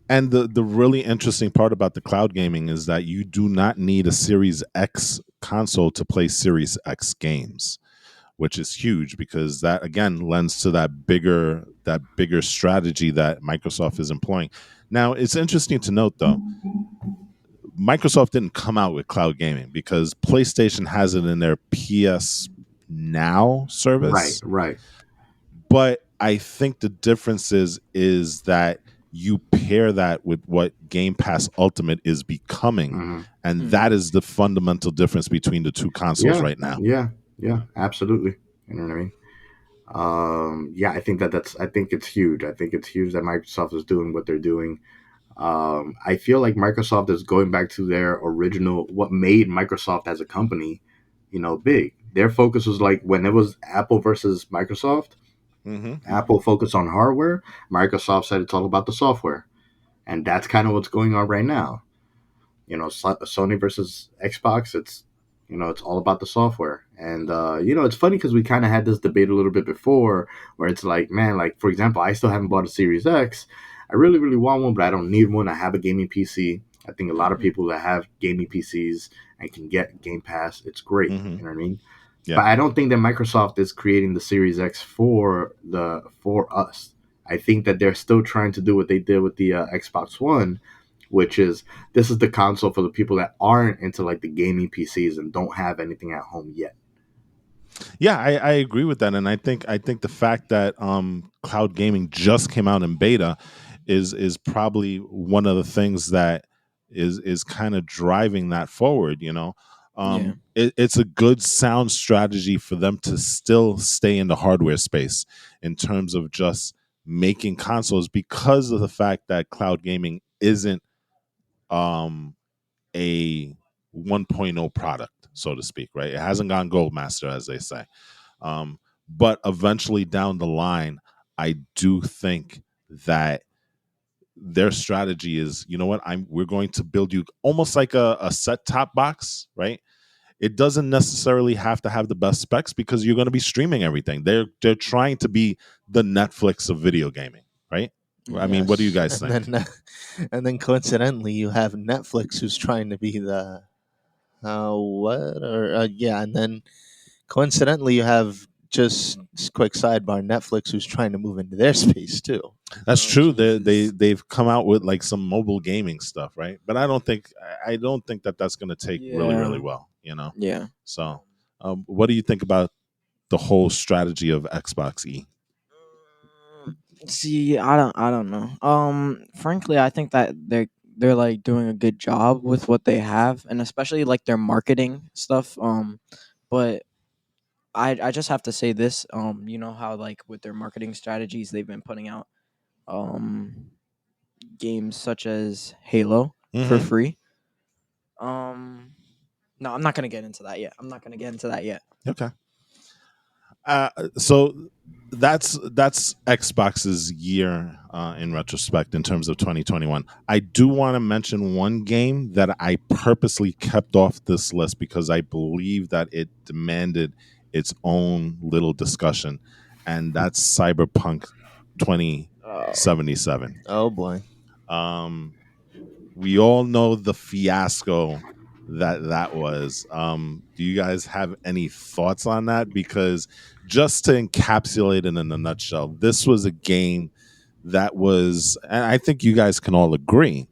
and the really interesting part about the cloud gaming is that you do not need a Series X console to play Series X games, which is huge because that again lends to that bigger strategy that Microsoft is employing. Now, it's interesting to note though, Microsoft didn't come out with cloud gaming because PlayStation has it in their PS Now service. Right. But I think the difference is that you pair that with what Game Pass Ultimate is becoming, and that is the fundamental difference between the two consoles right now. Yeah, absolutely. You know what I mean? I think it's huge. I think it's huge that Microsoft is doing what they're doing. I feel like Microsoft is going back to their original, what made Microsoft as a company, big. Their focus was like when it was Apple versus Microsoft. Mm-hmm. Apple focused on hardware. Microsoft said it's all about the software, and that's kind of what's going on right now. Sony versus Xbox. It's all about the software, and it's funny because we kind of had this debate a little bit before, where it's like, man, like for example, I still haven't bought a Series X. I really, really want one, but I don't need one. I have a gaming PC. I think a lot of Hmm. people that have gaming PCs and can get Game Pass, it's great. Mm-hmm. You know what I mean? Yeah. But I don't think that Microsoft is creating the Series X for us. I think that they're still trying to do what they did with the Xbox One, which is this is the console for the people that aren't into like the gaming PCs and don't have anything at home yet. Yeah, I agree with that, and I think the fact that cloud gaming just came out in beta is probably one of the things that is kind of driving that forward. Yeah. It's a good sound strategy for them to still stay in the hardware space in terms of just making consoles because of the fact that cloud gaming isn't um, a 1.0 product, so to speak, right? It hasn't gone gold master, as they say. But eventually down the line, I do think that their strategy is, you know what, we're going to build you almost like a set top box, right? It doesn't necessarily have to have the best specs because you're going to be streaming everything. They're trying to be the Netflix of video gaming, right? I mean, what do you Yes. guys And think? then, and then coincidentally, you have Netflix who's trying to be the what or yeah, and then coincidentally, you have just quick sidebar Netflix who's trying to move into their space too. That's Oh true. They Jesus. they've come out with like some mobile gaming stuff, right? But I don't think that that's going to take really really Yeah. well. Yeah. So, what do you think about the whole strategy of Xbox E? See, I don't know. Frankly, I think that they're like doing a good job with what they have, and especially like their marketing stuff. But I just have to say this. You know how like with their marketing strategies, they've been putting out um games such as Halo for Mm-hmm. free. Um, no, I'm not gonna get into that yet. I'm not gonna get into that yet. Okay. So that's Xbox's year in retrospect in terms of 2021. I do want to mention one game that I purposely kept off this list because I believe that it demanded its own little discussion, and that's Cyberpunk Oh, 2077. Oh boy. Um, we all know the fiasco that was. Do you guys have any thoughts on that? Because just to encapsulate it in a nutshell, this was a game that was, and I think you guys can all agree,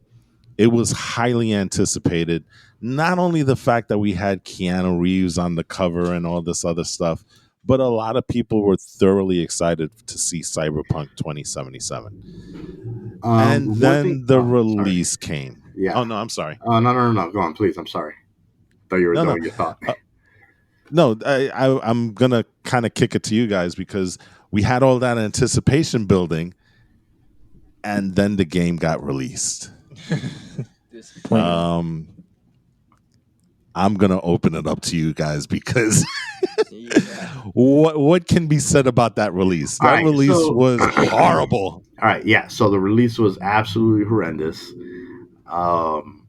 it was highly anticipated. Not only the fact that we had Keanu Reeves on the cover and all this other stuff, but a lot of people were thoroughly excited to see Cyberpunk 2077. And One thing. then the Oh, sorry. release came. Yeah. Oh no, I'm sorry. No, no, no, no. Go on, please. I'm sorry. Thought you were No, done no, with your thought. uh, no. I'm gonna kind of kick it to you guys because we had all that anticipation building, and then the game got released. disappointing. Um, I'm gonna open it up to you guys because Yeah. what can be said about that release? All That right. release So, was horrible. all right. Yeah. So the release was absolutely horrendous. Um,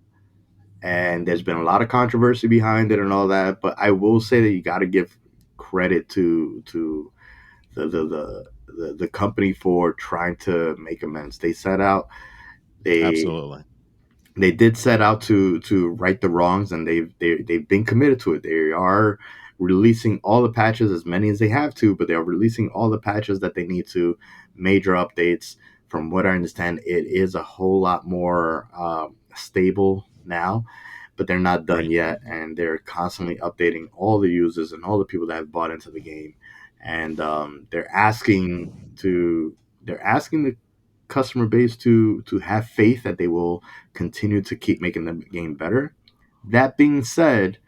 and there's been a lot of controversy behind it and all that. But I will say that you got to give credit to the company for trying to make amends. They Absolutely. they did set out to right the wrongs, and they've been committed to it. They are releasing all the patches, as many as they have to, but they are releasing all the patches that they need to, major updates. From what I understand, it is a whole lot more stable now, but they're not done Great. yet, and they're constantly updating all the users and all the people that have bought into the game, and they're asking the customer base to have faith that they will continue to keep making the game better. That being said,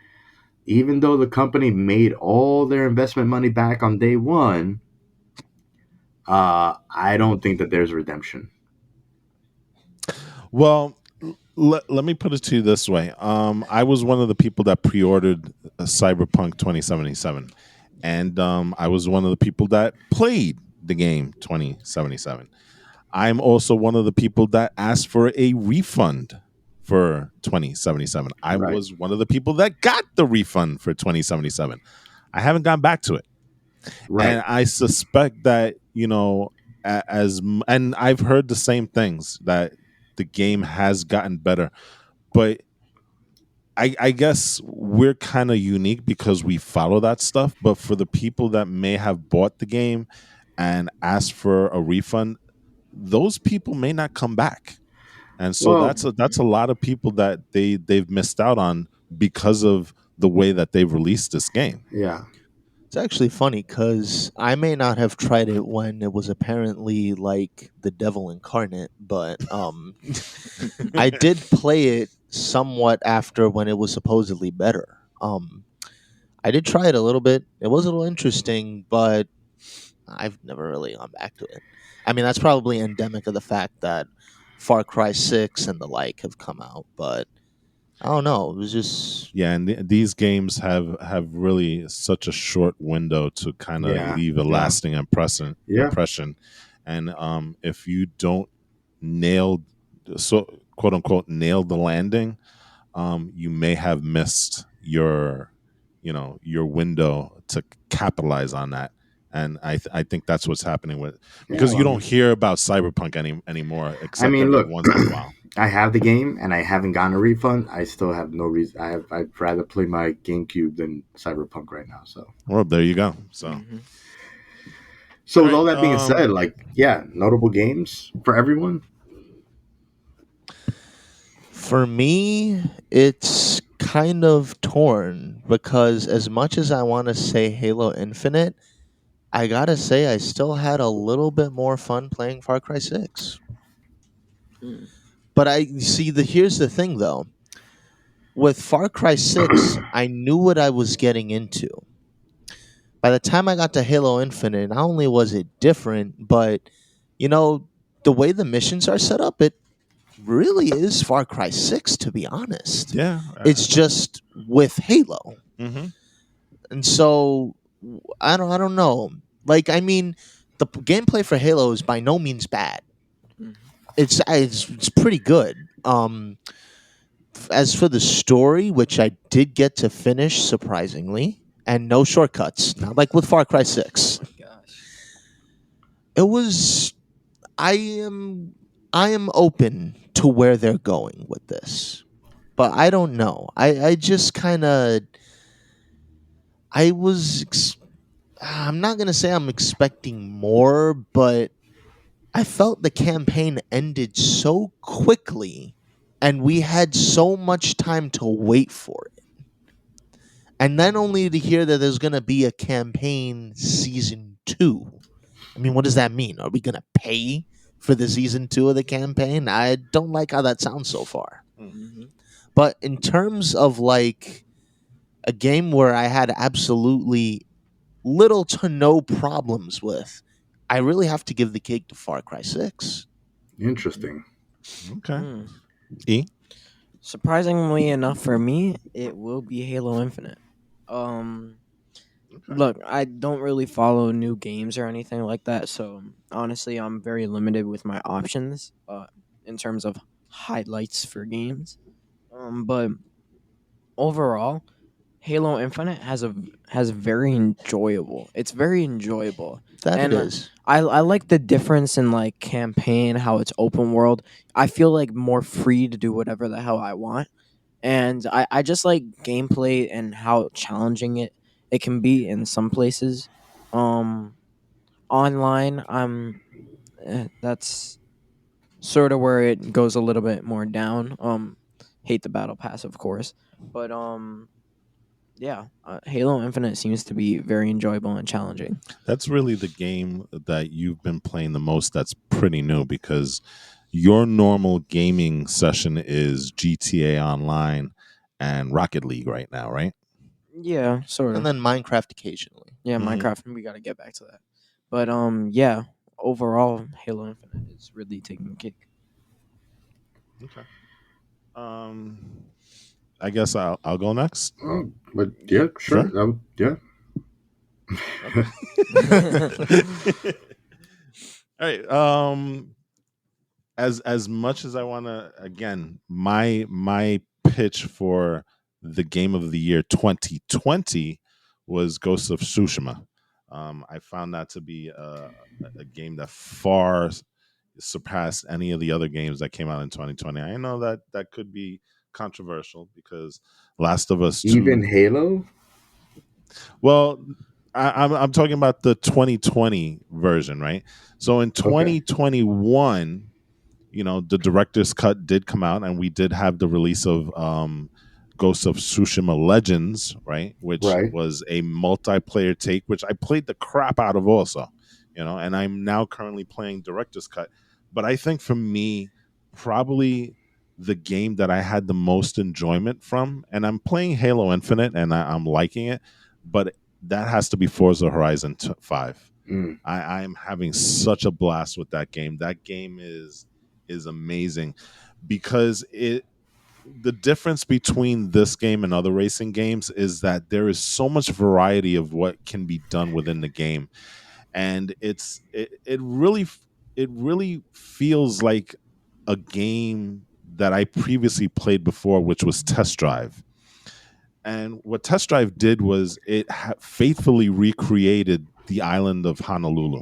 even though the company made all their investment money back on day one, I don't think that there's redemption. Well, let me put it to you this way. I was one of the people that pre-ordered Cyberpunk 2077, and I was one of the people that played the game 2077. I'm also one of the people that asked for a refund for 2077. I Right. was one of the people that got the refund for 2077. I haven't gone back to it. Right. And I suspect that, and I've heard the same things, that the game has gotten better, but I guess we're kind of unique because we follow that stuff. But for the people that may have bought the game and asked for a refund, those people may not come back. And so Well, that's a lot of people that they've missed out on because of the way that they've released this game. yeah. It's actually funny because I may not have tried it when it was apparently like the devil incarnate, but I did play it somewhat after when it was supposedly better. I did try it a little bit. It was a little interesting, but I've never really gone back to it. I mean, that's probably endemic of the fact that Far Cry 6 and the like have come out, but I don't know. It was just Yeah, and these games have really such a short window to kind of Yeah. leave a Yeah. lasting impression. Yeah. And if you don't nail, so quote unquote, nail the landing, you may have missed your window to capitalize on that. And I think that's what's happening with, Yeah. because Well, you don't hear about Cyberpunk anymore I except mean, every look, once in a while. I have the game and I haven't gotten a refund. I still have no reason. I'd rather play my GameCube than Cyberpunk right now. So, Well, there you go. So, Mhm. all with all right. that being said, like, yeah, notable games for everyone. for me, it's kind of torn because as much as I want to say Halo Infinite, I gotta say I still had a little bit more fun playing Far Cry 6. Mm. But I see the here's the thing though. With Far Cry 6, I knew what I was getting into. By the time I got to Halo Infinite, not only was it different, but you know, the way the missions are set up, it really is Far Cry 6 to be honest. Yeah. It's just with Halo. Mm-hmm. And so I don't know. Like I mean, gameplay for Halo is by no means bad. Mhm. It's pretty good. As for the story, which I did get to finish surprisingly, and no shortcuts, not like with Far Cry Oh 6. my gosh. It was I am open to where they're going with this. But I don't know. I just kind of I was I'm not going to say I'm expecting more, but I felt the campaign ended so quickly and we had so much time to wait for it. And then only to hear that there's going to be a campaign season 2. I mean, what does that mean? Are we going to pay for the season 2 of the campaign? I don't like how that sounds so far. Mhm. But in terms of like a game where I had absolutely little to no problems with, I really have to give the cake to Far Cry 6. Interesting. Okay. Mm. E. Surprisingly enough for me, it will be Halo Infinite. Um, Okay. Look, I don't really follow new games or anything like that, so honestly, I'm very limited with my options in terms of highlights for games. But overall, Halo Infinite has very enjoyable. It's very enjoyable, That it and is. I like the difference in like campaign, how it's open world. I feel like more free to do whatever the hell I want, and I just like gameplay and how challenging it can be in some places. Um, Online, that's sort of where it goes a little bit more down. Hate the battle pass, of course, but yeah, Halo Infinite seems to be very enjoyable and challenging. That's really the game that you've been playing the most that's pretty new, because your normal gaming session is GTA Online and Rocket League right now, right? Yeah, sort And of. then Minecraft occasionally. Yeah, Hmm. Minecraft. We got to get back to that. But yeah, overall, Halo Infinite is really taking the cake. Okay. Um, I guess I'll go next. But yeah, Yep. sure. Sure. Yeah. Okay. All right. As much as I want to, again, my pitch for the game of the year 2020 was Ghost of Tsushima. I found that to be a game that far surpassed any of the other games that came out in 2020. I know that that could be controversial because Last of Us Even 2. Halo. Well, I'm talking about the 2020 version, right? So in Okay. 2021, the director's cut did come out, and we did have the release of Ghost of Tsushima Legends, right, which Right. was a multiplayer take, which I played the crap out of also, and I'm now currently playing director's cut. But I think for me, probably the game that I had the most enjoyment from, and I'm playing Halo Infinite, and I'm liking it, but that has to be Forza Horizon 5. Mm. I am having such a blast with that game. That game is amazing because the difference between this game and other racing games is that there is so much variety of what can be done within the game, and it really feels like a game that I previously played before, which was Test Drive. And what Test Drive did was it faithfully recreated the island of Honolulu.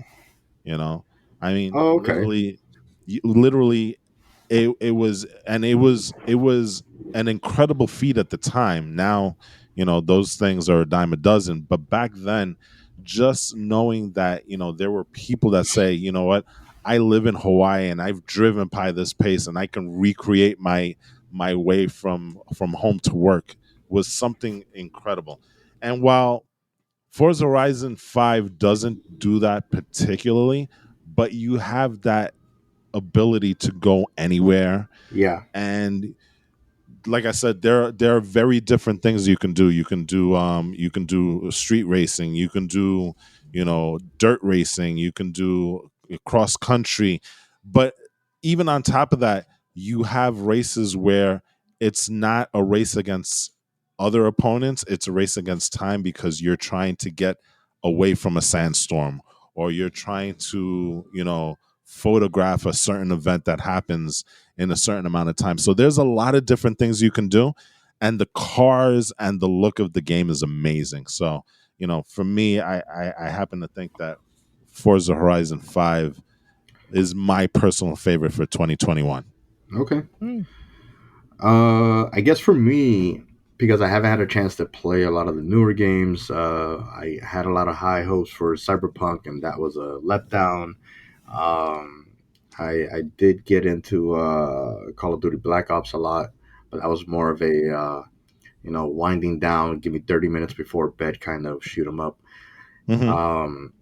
You know, I mean, Oh, okay. literally, it was an incredible feat at the time. Now, those things are a dime a dozen. But back then, just knowing that there were people that say, you know what, I live in Hawaii and I've driven by this pace and I can recreate my way from home to work was something incredible. And while Forza Horizon 5 doesn't do that particularly, but you have that ability to go anywhere. Yeah. And like I said, there are very different things you can do. You can do street racing, you can do dirt racing, you can do cross country, but even on top of that, you have races where it's not a race against other opponents; it's a race against time because you're trying to get away from a sandstorm, or you're trying to photograph a certain event that happens in a certain amount of time. So there's a lot of different things you can do, and the cars and the look of the game is amazing. So for me, I happen to think that Forza Horizon 5 is my personal favorite for 2021. Okay. Hmm. I guess for me, because I haven't had a chance to play a lot of the newer games, I had a lot of high hopes for Cyberpunk, and that was a letdown. Um, I did get into Call of Duty Black Ops a lot, but that was more of a winding down, give me 30 minutes before bed kind of shoot 'em up. Hmm. Um,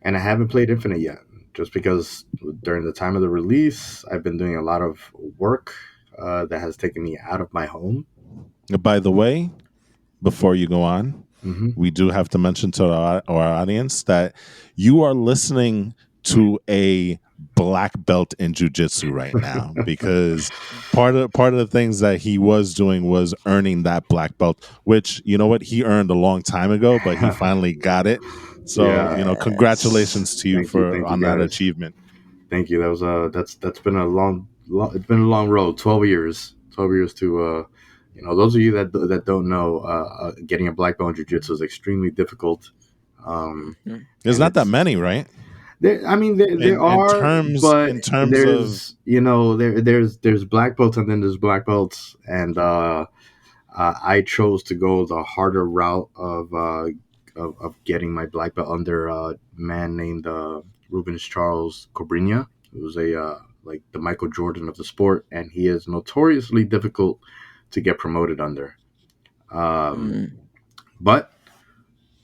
and I haven't played Infinite yet, just because during the time of the release, I've been doing a lot of work that has taken me out of my home. By the way, before you go on, Hmm. we do have to mention to our audience that you are listening to a black belt in jujitsu right now because part of the things that he was doing was earning that black belt, which he earned a long time ago, but he finally got it. So Yeah, Yes. congratulations to you for thank you on that guys, achievement. thank you. That was that's been a it's been a long road. 12 years, 12 years to those of you that don't know, getting a black belt in jiu-jitsu is extremely difficult. Um, Mhm. There's and not that it's many, right? There, I mean, there In are, terms but in terms of there's there's black belts and then there's black belts, and I chose to go the harder route of getting my black belt under a man named Rubens Charles Cobrinha, who's a like the Michael Jordan of the sport, and he is notoriously difficult to get promoted under. Um, Mm. but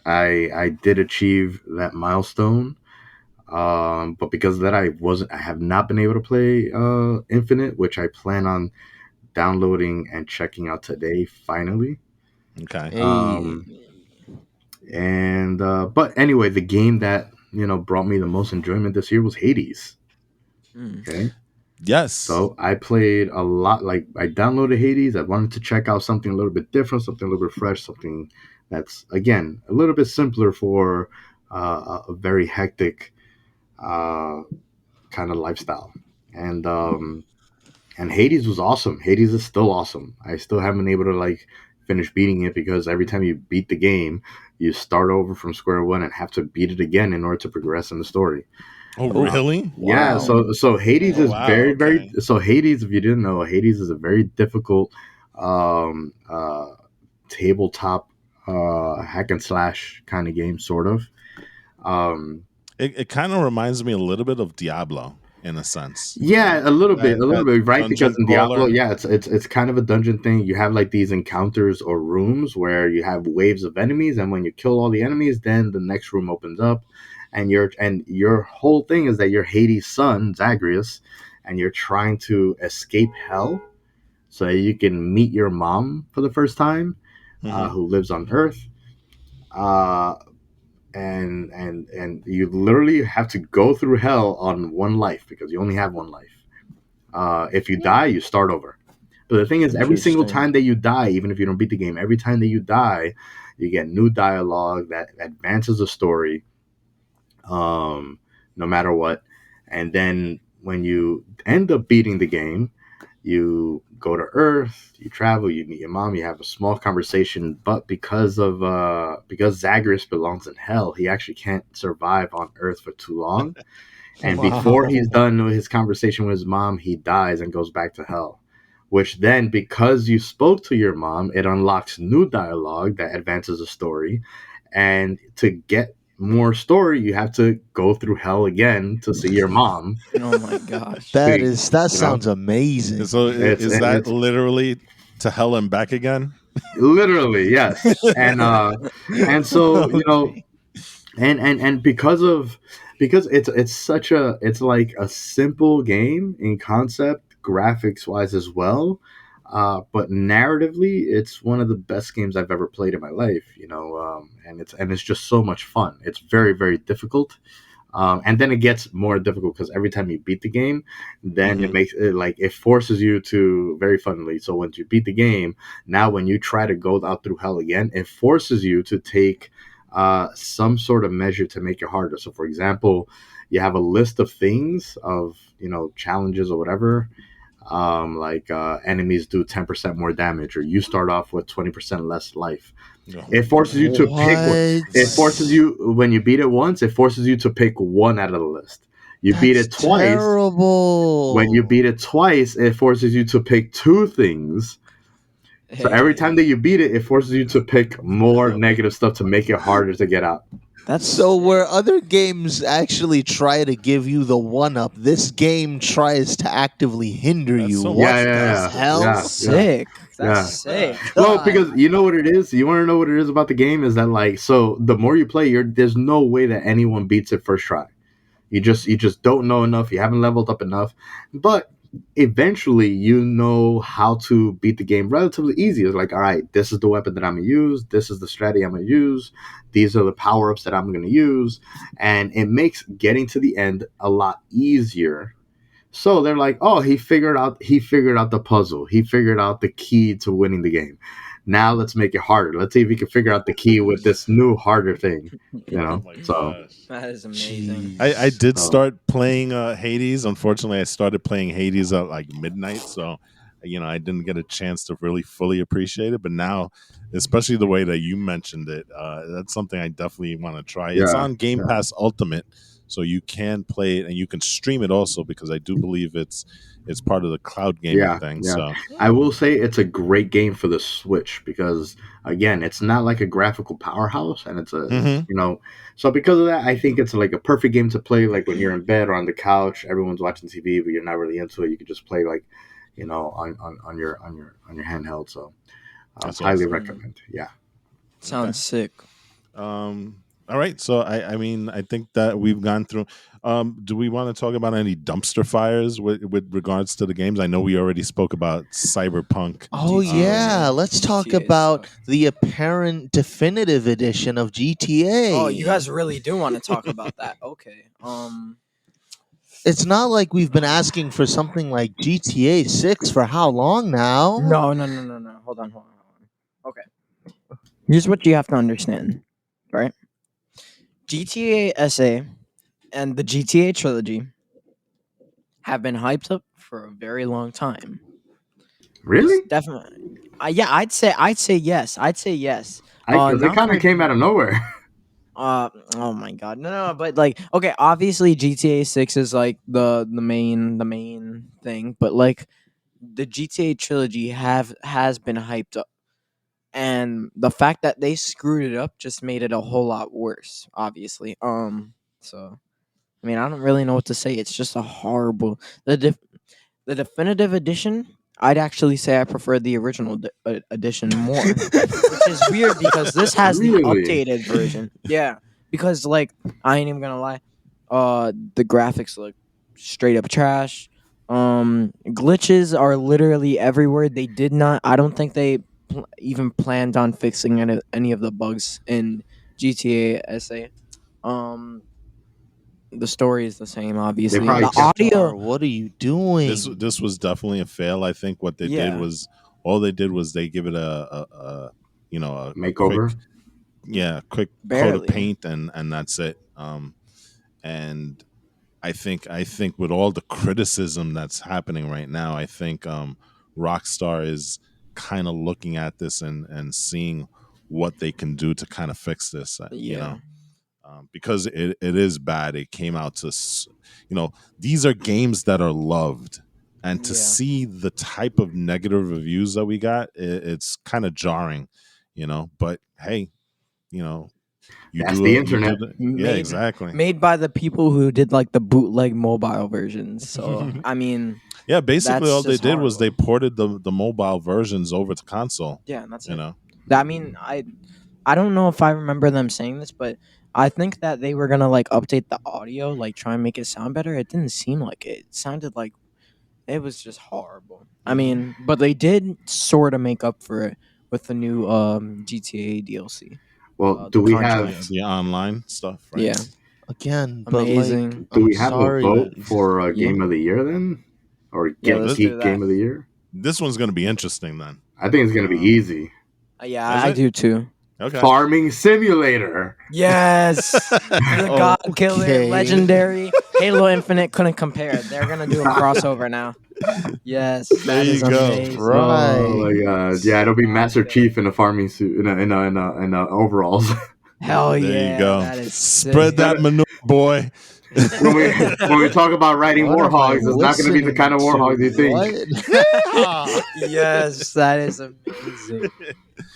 I did achieve that milestone, but because of that, I have not been able to play Infinite, which I plan on downloading and checking out today. Finally, okay. Hey. um, and but anyway, the game that brought me the most enjoyment this year was Hades. Mm. Okay, Yes. So I played a lot. Like I downloaded Hades. I wanted to check out something a little bit different, something a little bit fresh, something that's again a little bit simpler for a very hectic uh, kind of lifestyle. And Hades was awesome. Hades is still awesome. I still haven't been able to like finish beating it because every time you beat the game, you start over from square one and have to beat it again in order to progress in the story. Oh, Oh, really? Yeah, wow. so Hades Oh, is wow. very Okay. so Hades. If you didn't know, Hades is a very difficult um, uh, tabletop hack and slash kind of game, sort of. Um, It kind of reminds me a little bit of Diablo in a sense, Yeah, right? a little That bit, right? Because dungeon in Diablo, crawler. yeah, it's kind of a dungeon thing. You have like these encounters or rooms where you have waves of enemies, and when you kill all the enemies, then the next room opens up, and your whole thing is that you're Hades' son, Zagreus, and you're trying to escape hell so that you can meet your mom for the first time, Hmm. who lives on Earth. Uh, and you literally have to go through hell on one life because you only have one life. If you die, you start over. But the thing is, every single Interesting. time that you die, even if you don't beat the game, every time that you die, you get new dialogue that advances the story, no matter what. And then when you end up beating the game, you go to Earth, you travel, you meet your mom, you have a small conversation. But because Zagreus belongs in hell, he actually can't survive on Earth for too long. And before he's Wow. done with his conversation with his mom, he dies and goes back to hell. Which then, because you spoke to your mom, it unlocks new dialogue that advances the story. And to get more story, you have to go through hell again to see your mom. Oh my gosh. That You know, sounds amazing. So it's is that it's literally to hell and back again? literally yes, and so Okay. and because it's such a it's like a simple game in concept graphics wise as well, but narratively it's one of the best games I've ever played in my life, and it's just so much fun. It's very very difficult, and then it gets more difficult because every time you beat the game, then it Hmm. makes it like it forces you to very funnily. So once you beat the game, now when you try to go out through hell again, it forces you to take some sort of measure to make it harder. So for example, you have a list of things of challenges or whatever. Enemies do 10% more damage, or you start off with 20% less life. Oh It my forces you to gosh. pick. It What? forces you when you beat it once. It forces you to pick one out of the list. You beat That's it twice. When you terrible. beat it twice, it forces you to pick two things. So every time that Hey, you beat it, it forces you to pick more negative stuff to make it harder to get out. that's So where sick. other games actually try to give you the one up, this game tries to actively hinder That's you. so What Yeah, much the yeah, faster. That's yeah, hell? yeah, sick. That's yeah. Oh my sick. god. Well, God. because you know what it is. You want to know what it is about the game is that like so the more you play, there's no way that anyone beats it first try. You just don't know enough. You haven't leveled up enough, but eventually you know how to beat the game relatively easy. It's like, all right, this is the weapon that I'm gonna use. This is the strategy I'm gonna use. These are the power ups that I'm gonna use, and it makes getting to the end a lot easier. So they're like, oh, he figured out the puzzle. He figured out the key to winning the game. Now let's make it harder. Let's see if he can figure out the key with this new harder thing. Oh my So gosh. That is amazing. I Jeez. did so start playing Hades. Unfortunately, I started playing Hades at like midnight, so I didn't get a chance to really fully appreciate it. But now, especially the way that you mentioned it, that's something I definitely want to try. It's yeah, on Game yeah. Pass Ultimate, so you can play it and you can stream it also because I do believe it's part of the cloud gaming Yeah, thing. yeah. So I will say it's a great game for the Switch because again, it's not like a graphical powerhouse, and hmm so because of that, I think it's like a perfect game to play like when you're in bed or on the couch, everyone's watching TV, but you're not really into it. You can just play like, on your handheld. So, that's highly awesome. Mm, recommend. Yeah. Okay. sounds sick. All right. So I mean, I think that we've gone through. Do we want to talk about any dumpster fires with regards to the games? I know we already spoke about Cyberpunk. Oh GTA. yeah, let's talk GTA about stuff. the apparent definitive edition of Oh, you GTA. guys really do want to talk about that? Okay. It's not like we've been asking for something like GTA 6 for how long now? No, no, no, no, no. Hold on, hold on, hold on. Okay. Here's what you have to understand, right? GTA SA and the GTA trilogy have been hyped up for a very long time. This Really? definitely, yeah, I'd say yes. I'd say yes. Because it Not kind of for came out of nowhere. oh my god, no, but like, okay, obviously GTA 6 is like the main thing, but like the GTA trilogy has been hyped up, and the fact that they screwed it up just made it a whole lot worse. Obviously, so I mean, I don't really know what to say. It's just a horrible the definitive edition. I'd actually say I prefer the original edition more, which is weird because this has the Really? updated version. Yeah, because like I ain't even gonna lie, the graphics look straight up trash. Glitches are literally everywhere. They did not. I don't think they even planned on fixing any of the bugs in GTA SA. Um, the story is the same, They obviously. probably The kept. audio, Rockstar, what are you This doing? this was definitely a fail. I think what they did yeah, was all they did was they give it a quick, Makeover. quick coat of barely. paint, and that's it. And I think with all the criticism that's happening right now, I think Rockstar is kind of looking at this and seeing what they can do to kind of fix this. Yeah, Because it is bad. It came out these are games that are loved, and to yeah. see the type of negative reviews that we got, it's kind of jarring. But hey, you know, That's the you do internet. yeah, Made exactly. made by the people who did like the bootleg mobile versions. So I mean, Yeah, basically that's all they just did was they horrible. ported the mobile versions over to console. Yeah, and that's You it. know, I mean, I don't know if I remember them saying this, but I think that they were gonna like update the audio, like try and make it sound better. It didn't seem like it. It sounded like it was just horrible. I Mhm. mean, but they did sort of make up for it with the new GTA DLC, Well, the do we have the contract. online stuff, right? Yeah, Again, but like, amazing. do I'm we have a sorry. vote for Yeah, Game of the Year then, or yeah. Get Let's This, do Geek that. Game of the Year? this one's gonna be interesting then. I think it's gonna be Um, easy. Yeah, is I it do too. okay? Farming Simulator. Yes, the God Killer, Okay. legendary Halo Infinite couldn't compare. They're gonna do a crossover now. Yes, There that is you go. amazing. Oh my Right. god! Yeah, it'll be God Master Killer. Chief in a farming suit, in a overalls. Hell There you yeah, go. that is Spread sick. Instead that of, manure, boy. when we talk about riding What am I warhogs, it's not going to be the kind listening of to? warhogs you think. What? Yeehaw! Yes, that is amazing.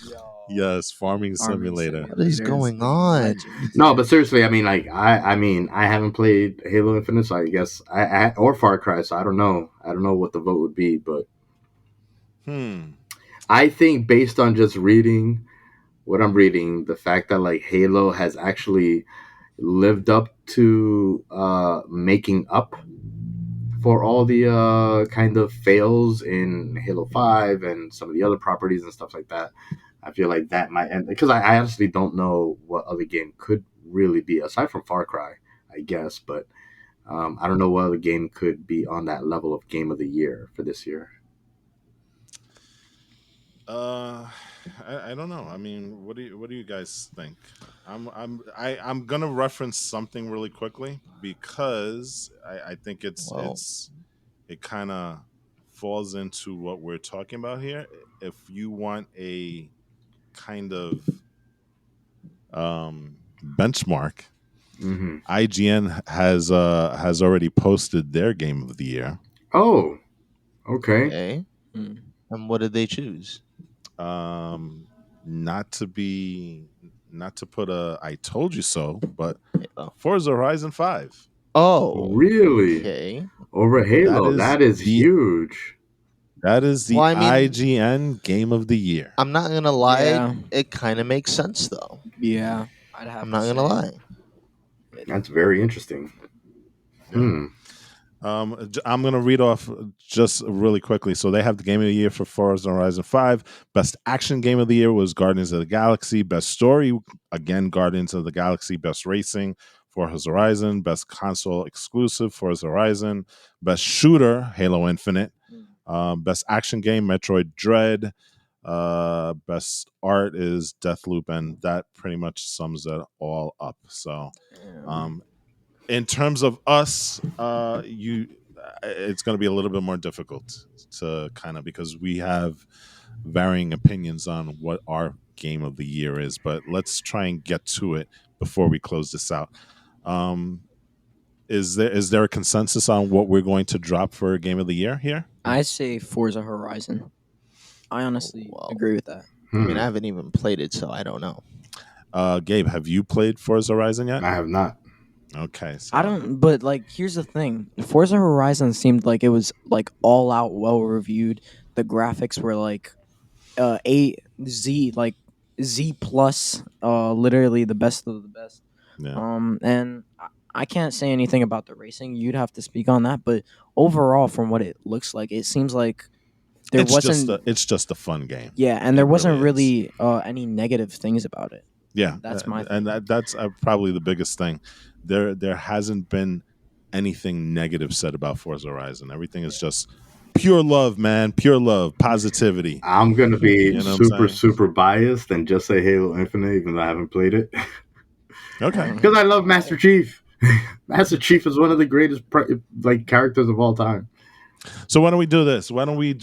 Yo, Yes, farming Farming simulator. What is Simulator is going the on? legend. No, but seriously, I mean, like, I haven't played Halo Infinite, so I guess or Far Cry, so I don't know. I don't know what the vote would be, but Hmm. I think based on just reading what I'm reading, the fact that like Halo has actually lived up to making up for all the kind of fails in Halo 5 and some of the other properties and stuff like that. I feel like that might end because I honestly don't know what other game could really be aside from Far Cry, I guess, but I don't know what other game could be on that level of Game of the Year for this year. Uh, I don't know. I mean, what do you guys think? I'm gonna reference something really quickly because I think Well, it kind of falls into what we're talking about here. If you want a kind of benchmark, Hmm. IGN has already posted their game of the year. Oh, okay. okay. Hmm. And what did they choose? Um, not to be not to put a I told you so, but Halo. Forza Horizon 5. Oh, Really? okay. Over That Halo? is That is the huge. that is Well, the I mean, IGN game of the year. I'm not gonna lie. Yeah, It kind of makes sense, though. yeah. I'd I'm have to not gonna say. lie. It, That's very interesting. Yeah. Hmm. I'm gonna read off just really quickly. So they have the game of the year for Forza Horizon 5. Best action game of the year was Guardians of the Galaxy. Best story, again, Guardians of the Galaxy. Best racing, Forza Horizon. Best console exclusive, Forza Horizon. Best shooter, Halo Infinite. Best action game, Metroid Dread. Best art is Deathloop, and that pretty much sums it all up. So, in terms of us, it's going to be a little bit more difficult to kind of, because we have varying opinions on what our game of the year is. But let's try and get to it before we close this out. Is there a consensus on what we're going to drop for a game of the year here? I say Forza Horizon. I honestly Well, agree with that. I mean, I haven't even played it, so I don't know. Gabe, have you played Forza Horizon yet? I have not. Okay, so I don't, but like, here's the thing: Forza Horizon seemed like it was like all out, well reviewed. The graphics were like like Z plus, literally the best of the best. Yeah. And I can't say anything about the racing. You'd have to speak on that. But overall, from what it looks like, it seems like there wasn't. It's just a fun game. Yeah, and It there wasn't really really any negative things about it. Yeah, That's my and that's probably the biggest thing. There hasn't been anything negative said about Forza Horizon. Everything is just pure love, man. Pure love, positivity. I'm gonna be You know what I'm saying? super biased and just say Halo Infinite, even though I haven't played it. Okay. Because I love Master Chief. Master Chief is one of the greatest characters of all time. So why don't we do this? Why don't we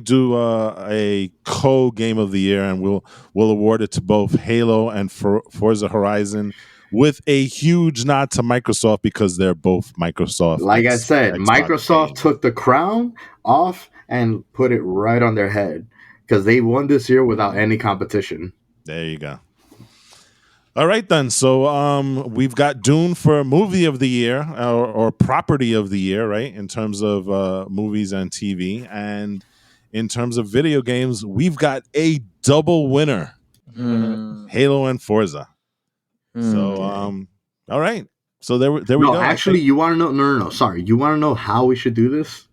do a co-game of the year, and we'll award it to both Halo and Forza Horizon, with a huge nod to Microsoft, because they're both Microsoft. Like I said, Xbox Microsoft games. took the crown off and put it right on their head because they won this year without any competition. There you go. All right, then. So we've got Dune for movie of the year, or property of the year, right? In terms of movies and TV. And in terms of video games, we've got a double winner, Halo and Forza. So, all right. So there we go. Actually, you want to know? No. Sorry. You want to know how we should do this?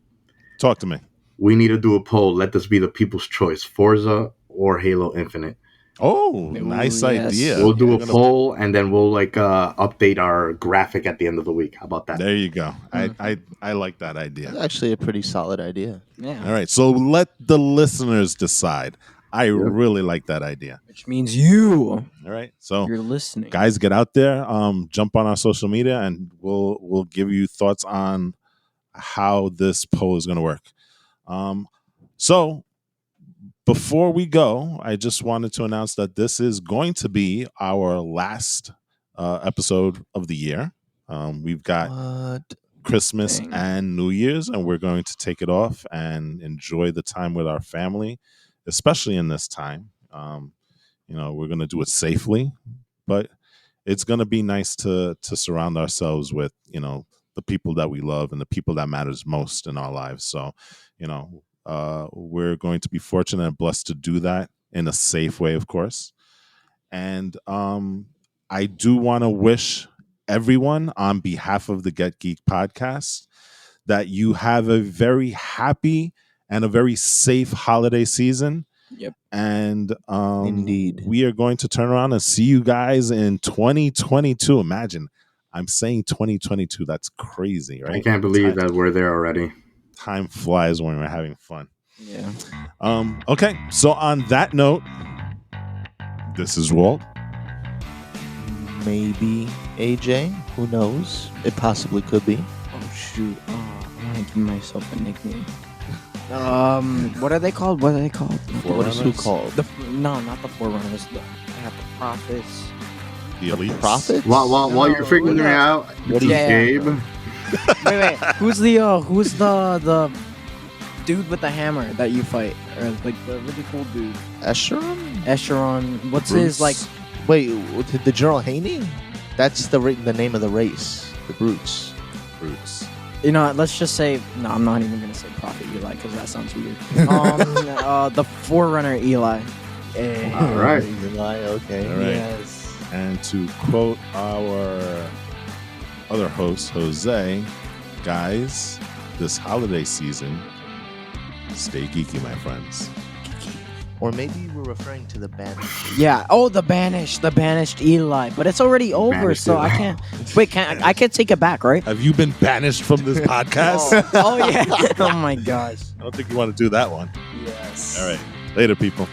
Talk to me. We need to do a poll. Let this be the people's choice: Forza or Halo Infinite. Oh, nice idea. We'll do a poll, and then we'll update our graphic at the end of the week. How about that? There you go. I like that idea. That's actually a pretty solid idea. Yeah. All right. So let the listeners decide. I really like that idea. Which means you. All right. So You're listening. guys, get out there, jump on our social media, and we'll give you thoughts on how this poll is going to work. So before we go, I just wanted to announce that this is going to be our last episode of the year. We've got Christmas and New Year's, and we're going to take it off and enjoy the time with our family, especially in this time. We're going to do it safely, but it's going to be nice to surround ourselves with, the people that we love and the people that matters most in our lives. So, we're going to be fortunate and blessed to do that in a safe way, of course. And I do want to wish everyone, on behalf of the Get Geek podcast, that you have a very happy and a very safe holiday season. Yep. And Indeed, we are going to turn around and see you guys in 2022. Imagine, I'm saying 2022. That's crazy, right? I can't believe that we're there already. Time flies when we're having fun. Yeah. Okay. So on that note, this is Walt. maybe AJ. Who knows? It possibly could be. Oh shoot! I want to give myself a nickname. What are they called? What What is who called? No, not the Forerunners. I have the Prophets. The Elite Prophets? While you're figuring it out, What do you Gabe? Wait. Who's the dude with the hammer that you fight? Or like the really cool dude? Escheron? What's his like? Wait, the General Haney? That's the name of the race. The Brutes. You know, let's just say no. I'm not even gonna say Prophet Eli because that sounds weird. The Forerunner Eli. All right. Eli, okay. All right. Yes. And to quote our other host, Jose, guys, this holiday season, stay geeky, my friends. Or maybe we're referring to the banished. Yeah. Oh, the banished Eli. But it's already over, Banished so Eli. I can't. Wait, I can take it back, right? Have you been banished from this podcast? Oh yeah. Oh my gosh. I don't think you want to do that one. Yes. All right. Later, people.